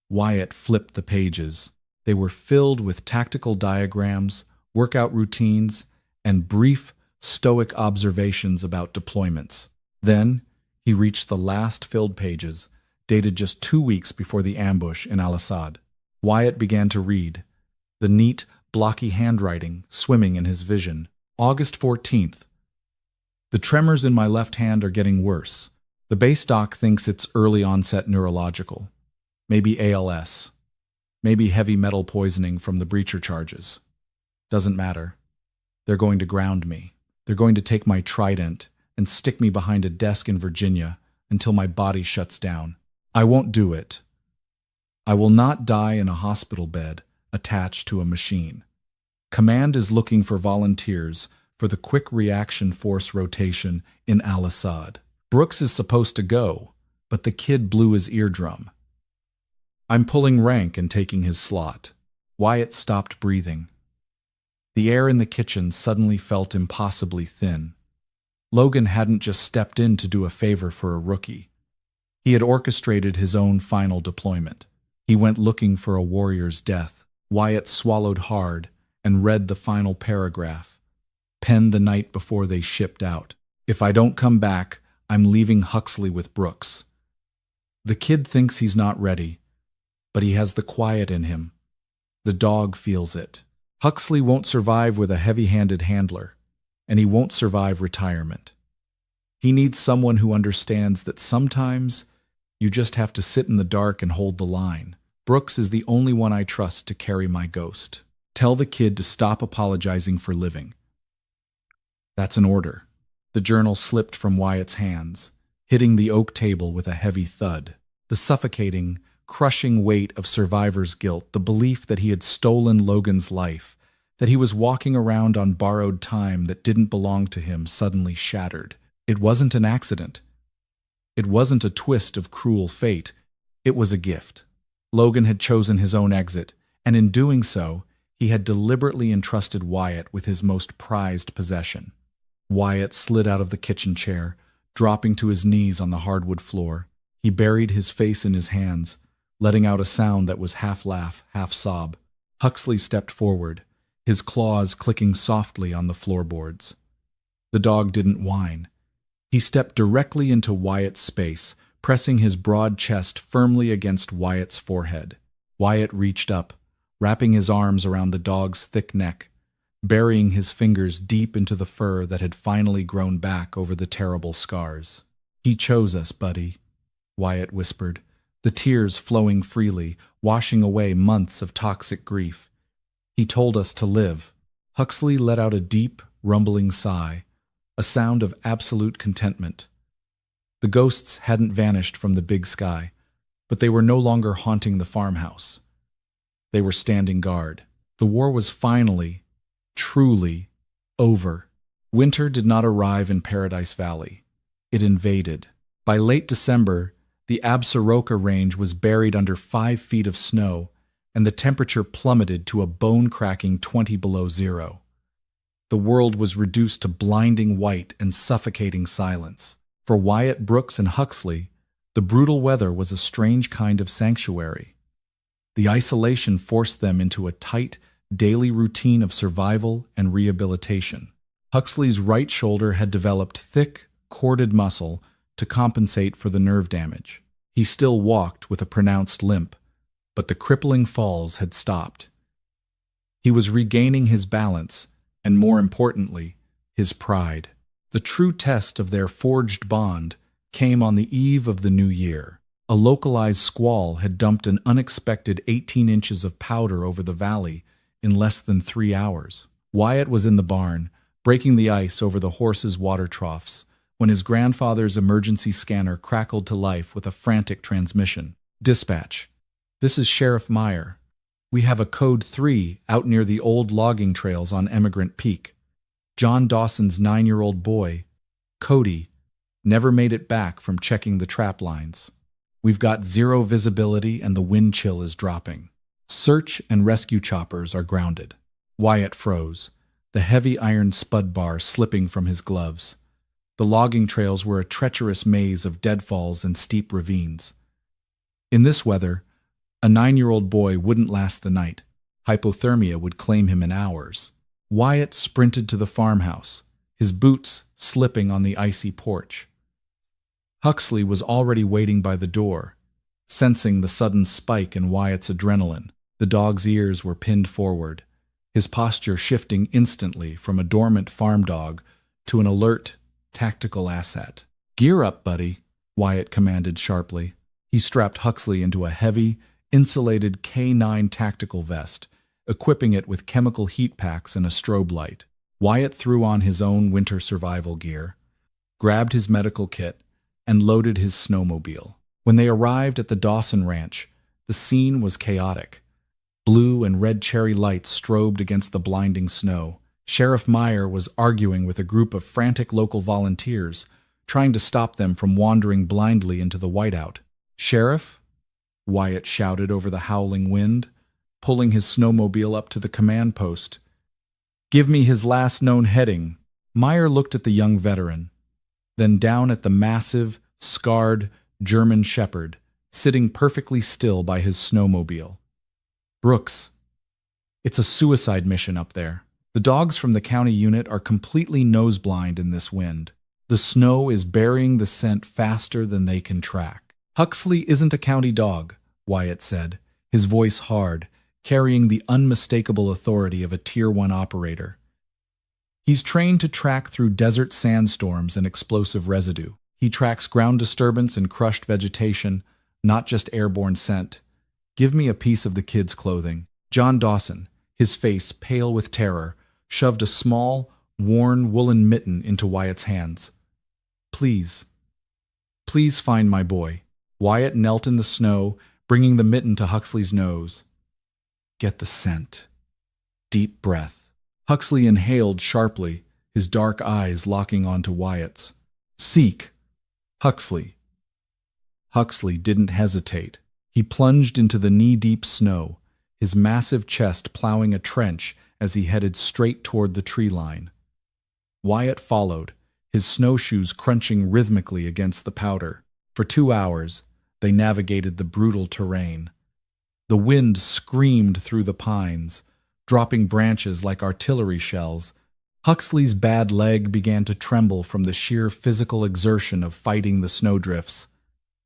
Wyatt flipped the pages. They were filled with tactical diagrams, workout routines, and brief, stoic observations about deployments. Then, he reached the last filled pages, dated just 2 weeks before the ambush in Al-Assad. Wyatt began to read, the neat, blocky handwriting swimming in his vision. August 14th. The tremors in my left hand are getting worse. The base doc thinks it's early onset neurological. Maybe ALS. Maybe heavy metal poisoning from the breacher charges. Doesn't matter. They're going to ground me. They're going to take my trident and stick me behind a desk in Virginia until my body shuts down. I won't do it. I will not die in a hospital bed attached to a machine. Command is looking for volunteers for the quick reaction force rotation in Al-Assad. Brooks is supposed to go, but the kid blew his eardrum. I'm pulling rank and taking his slot. Wyatt stopped breathing. The air in the kitchen suddenly felt impossibly thin. Logan hadn't just stepped in to do a favor for a rookie. He had orchestrated his own final deployment. He went looking for a warrior's death. Wyatt swallowed hard and read the final paragraph, penned the night before they shipped out. If I don't come back, I'm leaving Huxley with Brooks. The kid thinks he's not ready, but he has the quiet in him. The dog feels it. Huxley won't survive with a heavy-handed handler, and he won't survive retirement. He needs someone who understands that sometimes you just have to sit in the dark and hold the line. Brooks is the only one I trust to carry my ghost. Tell the kid to stop apologizing for living. That's an order. The journal slipped from Wyatt's hands, hitting the oak table with a heavy thud. The suffocating, crushing weight of survivor's guilt, the belief that he had stolen Logan's life, that he was walking around on borrowed time that didn't belong to him, suddenly shattered. It wasn't an accident. It wasn't a twist of cruel fate. It was a gift. Logan had chosen his own exit, and in doing so, he had deliberately entrusted Wyatt with his most prized possession. Wyatt slid out of the kitchen chair, dropping to his knees on the hardwood floor. He buried his face in his hands, letting out a sound that was half laugh, half sob. Huxley stepped forward, his claws clicking softly on the floorboards. The dog didn't whine. He stepped directly into Wyatt's space, pressing his broad chest firmly against Wyatt's forehead. Wyatt reached up, wrapping his arms around the dog's thick neck, burying his fingers deep into the fur that had finally grown back over the terrible scars. He chose us, buddy, Wyatt whispered, the tears flowing freely, washing away months of toxic grief. He told us to live. Huxley let out a deep, rumbling sigh, a sound of absolute contentment. The ghosts hadn't vanished from the big sky, but they were no longer haunting the farmhouse. They were standing guard. The war was finally, truly, over. Winter did not arrive in Paradise Valley. It invaded. By late December, the Absaroka Range was buried under 5 feet of snow, and the temperature plummeted to a bone-cracking 20 below zero. The world was reduced to blinding white and suffocating silence. For Wyatt, Brooks, and Huxley, the brutal weather was a strange kind of sanctuary. The isolation forced them into a tight, daily routine of survival and rehabilitation. Huxley's right shoulder had developed thick, corded muscle to compensate for the nerve damage. He still walked with a pronounced limp, but the crippling falls had stopped. He was regaining his balance, and more importantly, his pride. The true test of their forged bond came on the eve of the new year. A localized squall had dumped an unexpected 18 inches of powder over the valley in less than 3 hours. Wyatt was in the barn, breaking the ice over the horses' water troughs, when his grandfather's emergency scanner crackled to life with a frantic transmission. Dispatch. This is Sheriff Meyer. We have a code 3 out near the old logging trails on Emigrant Peak. John Dawson's 9-year-old boy, Cody, never made it back from checking the trap lines. We've got 0 visibility and the wind chill is dropping. Search and rescue choppers are grounded. Wyatt froze, the heavy iron spud bar slipping from his gloves. The logging trails were a treacherous maze of deadfalls and steep ravines. In this weather, a 9-year-old boy wouldn't last the night. Hypothermia would claim him in hours. Wyatt sprinted to the farmhouse, his boots slipping on the icy porch. Huxley was already waiting by the door, sensing the sudden spike in Wyatt's adrenaline. The dog's ears were pinned forward, his posture shifting instantly from a dormant farm dog to an alert, tactical asset. "Gear up, buddy," Wyatt commanded sharply. He strapped Huxley into a heavy, insulated K9 tactical vest, equipping it with chemical heat packs and a strobe light. Wyatt threw on his own winter survival gear, grabbed his medical kit, and loaded his snowmobile. When they arrived at the Dawson Ranch, the scene was chaotic. Blue and red cherry lights strobed against the blinding snow. Sheriff Meyer was arguing with a group of frantic local volunteers, trying to stop them from wandering blindly into the whiteout. "Sheriff?" Wyatt shouted over the howling wind, pulling his snowmobile up to the command post. "Give me his last known heading." Meyer looked at the young veteran, then down at the massive, scarred German shepherd, sitting perfectly still by his snowmobile. "Brooks, it's a suicide mission up there. The dogs from the county unit are completely nose-blind in this wind. The snow is burying the scent faster than they can track." "Huxley isn't a county dog," Wyatt said, his voice hard, carrying the unmistakable authority of a Tier 1 operator. "He's trained to track through desert sandstorms and explosive residue. He tracks ground disturbance and crushed vegetation, not just airborne scent. Give me a piece of the kid's clothing." John Dawson, his face pale with terror, shoved a small, worn woolen mitten into Wyatt's hands. Please find my boy." Wyatt knelt in the snow, bringing the mitten to Huxley's nose. "Get the scent." Deep breath. Huxley inhaled sharply, his dark eyes locking onto Wyatt's. "Seek. Huxley." Huxley didn't hesitate. He plunged into the knee-deep snow, his massive chest plowing a trench as he headed straight toward the tree line. Wyatt followed, his snowshoes crunching rhythmically against the powder. For 2 hours, they navigated the brutal terrain. The wind screamed through the pines, dropping branches like artillery shells. Huxley's bad leg began to tremble from the sheer physical exertion of fighting the snowdrifts,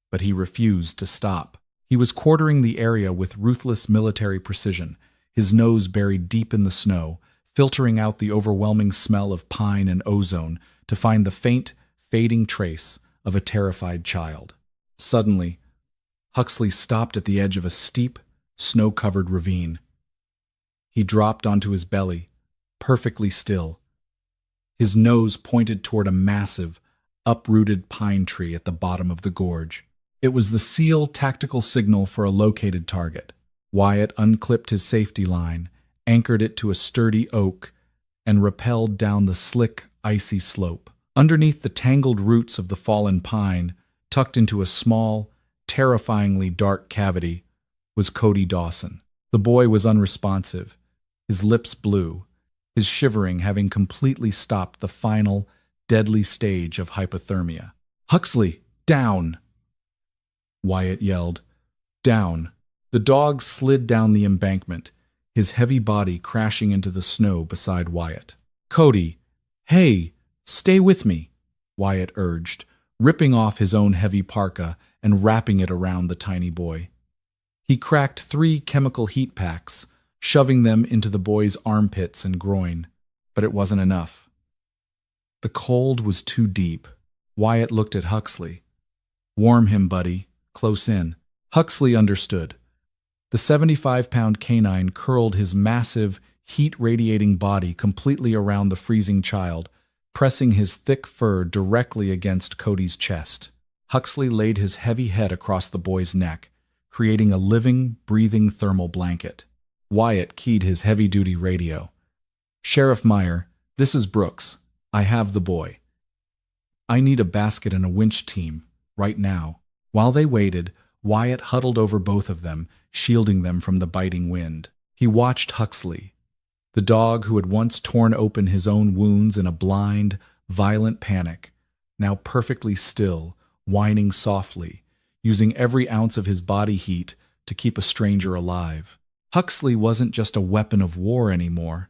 but he refused to stop. He was quartering the area with ruthless military precision, his nose buried deep in the snow, filtering out the overwhelming smell of pine and ozone to find the faint, fading trace of a terrified child. Suddenly, Huxley stopped at the edge of a steep, snow-covered ravine. He dropped onto his belly, perfectly still. His nose pointed toward a massive, uprooted pine tree at the bottom of the gorge. It was the SEAL tactical signal for a located target. Wyatt unclipped his safety line, anchored it to a sturdy oak, and rappelled down the slick, icy slope. Underneath the tangled roots of the fallen pine, tucked into a small, terrifyingly dark cavity, was Cody Dawson. The boy was unresponsive, his lips blue, his shivering having completely stopped the final, deadly stage of hypothermia. "Huxley, down!" Wyatt yelled. "Down." The dog slid down the embankment, his heavy body crashing into the snow beside Wyatt. "Cody, hey, stay with me," Wyatt urged, ripping off his own heavy parka and wrapping it around the tiny boy. He cracked 3 chemical heat packs, shoving them into the boy's armpits and groin, but it wasn't enough. The cold was too deep. Wyatt looked at Huxley. "Warm him, buddy. Close in." Huxley understood. The 75-pound canine curled his massive, heat-radiating body completely around the freezing child, pressing his thick fur directly against Cody's chest. Huxley laid his heavy head across the boy's neck, creating a living, breathing thermal blanket. Wyatt keyed his heavy-duty radio. "Sheriff Meyer, this is Brooks. I have the boy. I need a basket and a winch team, right now." While they waited, Wyatt huddled over both of them, shielding them from the biting wind. He watched Huxley, the dog who had once torn open his own wounds in a blind, violent panic, now perfectly still, whining softly, using every ounce of his body heat to keep a stranger alive. Huxley wasn't just a weapon of war anymore.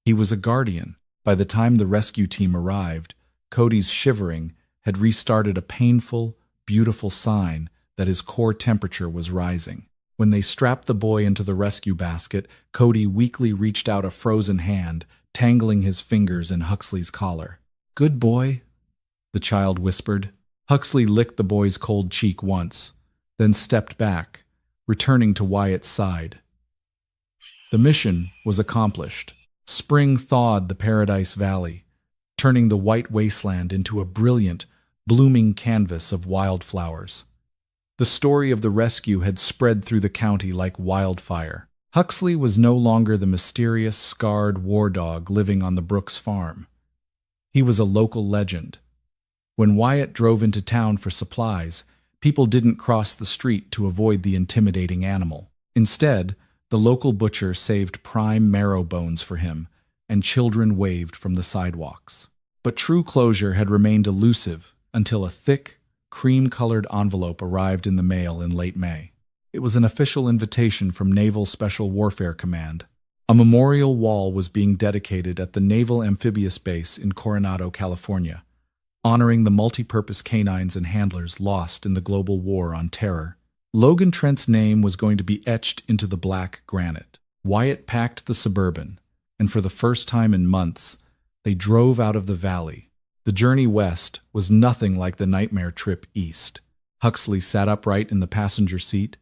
He was a guardian, By the time the rescue team arrived, Cody's shivering had restarted a painful, beautiful sign that his core temperature was rising. When they strapped the boy into the rescue basket, Cody weakly reached out a frozen hand, tangling his fingers in Huxley's collar. "Good boy," the child whispered. Huxley licked the boy's cold cheek once, then stepped back, returning to Wyatt's side. The mission was accomplished. Spring thawed the Paradise Valley, turning the white wasteland into a brilliant, blooming canvas of wildflowers. The story of the rescue had spread through the county like wildfire. Huxley was no longer the mysterious, scarred war dog living on the Brooks farm. He was a local legend. When Wyatt drove into town for supplies, people didn't cross the street to avoid the intimidating animal. Instead, the local butcher saved prime marrow bones for him, and children waved from the sidewalks. But true closure had remained elusive until a thick, cream-colored envelope arrived in the mail in late May. It was an official invitation from Naval Special Warfare Command. A memorial wall was being dedicated at the Naval Amphibious Base in Coronado, California, honoring the multi-purpose canines and handlers lost in the global war on terror. Logan Trent's name was going to be etched into the black granite. Wyatt packed the Suburban, and for the first time in months, they drove out of the valley. The journey west was nothing like the nightmare trip east. Huxley sat upright in the passenger seat,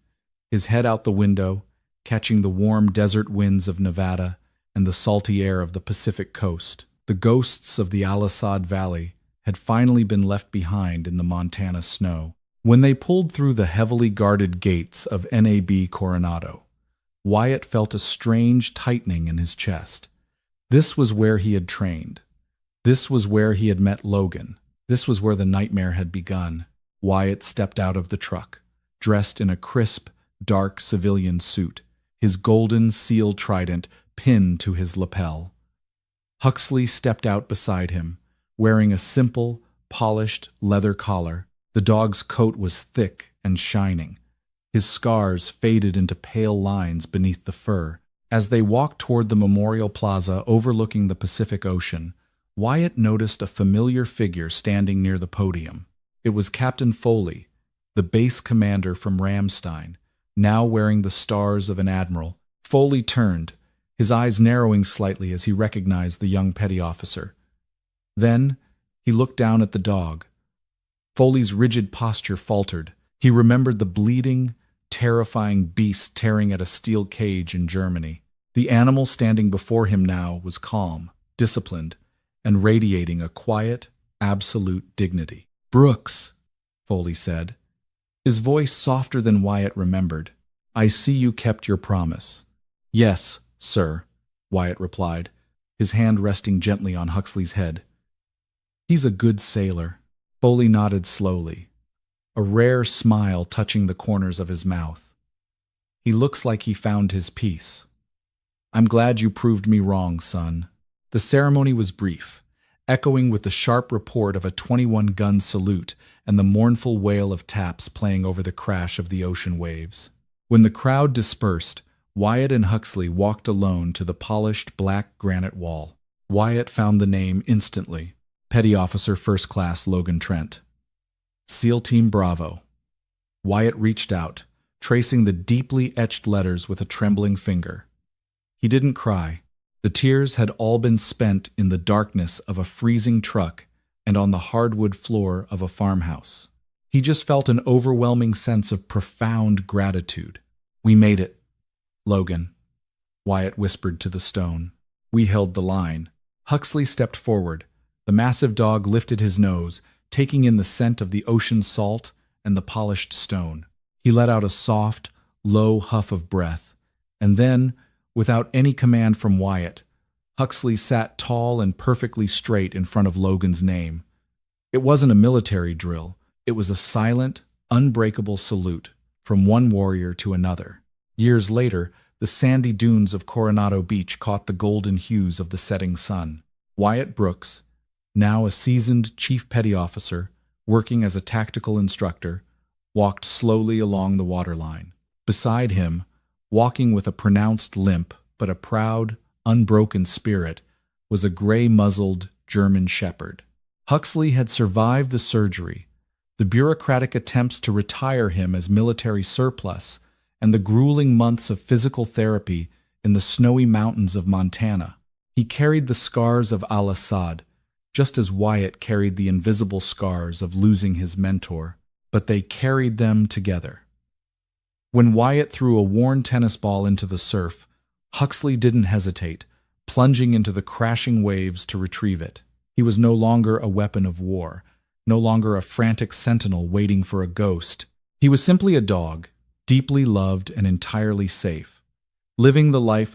his head out the window, catching the warm desert winds of Nevada and the salty air of the Pacific coast. The ghosts of the Al-Assad Valley had finally been left behind in the Montana snow. When they pulled through the heavily guarded gates of NAB Coronado, Wyatt felt a strange tightening in his chest. This was where he had trained. This was where he had met Logan. This was where the nightmare had begun. Wyatt stepped out of the truck, dressed in a crisp, dark civilian suit, his golden seal trident pinned to his lapel. Huxley stepped out beside him, wearing a simple, polished leather collar. The dog's coat was thick and shining. His scars faded into pale lines beneath the fur. As they walked toward the Memorial Plaza overlooking the Pacific Ocean, Wyatt noticed a familiar figure standing near the podium. It was Captain Foley, the base commander from Ramstein, now wearing the stars of an admiral. Foley turned, his eyes narrowing slightly as he recognized the young petty officer. Then he looked down at the dog. Foley's rigid posture faltered. He remembered the bleeding, terrifying beast tearing at a steel cage in Germany. The animal standing before him now was calm, disciplined, and radiating a quiet, absolute dignity. "Brooks," Foley said, his voice softer than Wyatt remembered. "I see you kept your promise." "Yes, sir," Wyatt replied, his hand resting gently on Huxley's head. "He's a good sailor." Foley nodded slowly, a rare smile touching the corners of his mouth. "He looks like he found his peace. I'm glad you proved me wrong, son." The ceremony was brief, echoing with the sharp report of a 21-gun salute and the mournful wail of taps playing over the crash of the ocean waves. When the crowd dispersed, Wyatt and Huxley walked alone to the polished black granite wall. Wyatt found the name instantly. Petty Officer First Class Logan Trent. SEAL Team Bravo. Wyatt reached out, tracing the deeply etched letters with a trembling finger. He didn't cry. The tears had all been spent in the darkness of a freezing truck and on the hardwood floor of a farmhouse. He just felt an overwhelming sense of profound gratitude. "We made it, Logan," Wyatt whispered to the stone. "We held the line." Huxley stepped forward. The massive dog lifted his nose, taking in the scent of the ocean salt and the polished stone. He let out a soft, low huff of breath, and then, without any command from Wyatt, Huxley sat tall and perfectly straight in front of Logan's name. It wasn't a military drill. It was a silent, unbreakable salute from one warrior to another. Years later, the sandy dunes of Coronado Beach caught the golden hues of the setting sun. Wyatt Brooks, now a seasoned chief petty officer, working as a tactical instructor, walked slowly along the waterline. Beside him, walking with a pronounced limp but a proud, unbroken spirit, was a gray-muzzled German shepherd. Huxley had survived the surgery, the bureaucratic attempts to retire him as military surplus, and the grueling months of physical therapy in the snowy mountains of Montana. He carried the scars of Al-Assad, just as Wyatt carried the invisible scars of losing his mentor, but they carried them together. When Wyatt threw a worn tennis ball into the surf, Huxley didn't hesitate, plunging into the crashing waves to retrieve it. He was no longer a weapon of war, no longer a frantic sentinel waiting for a ghost. He was simply a dog, deeply loved and entirely safe, living the life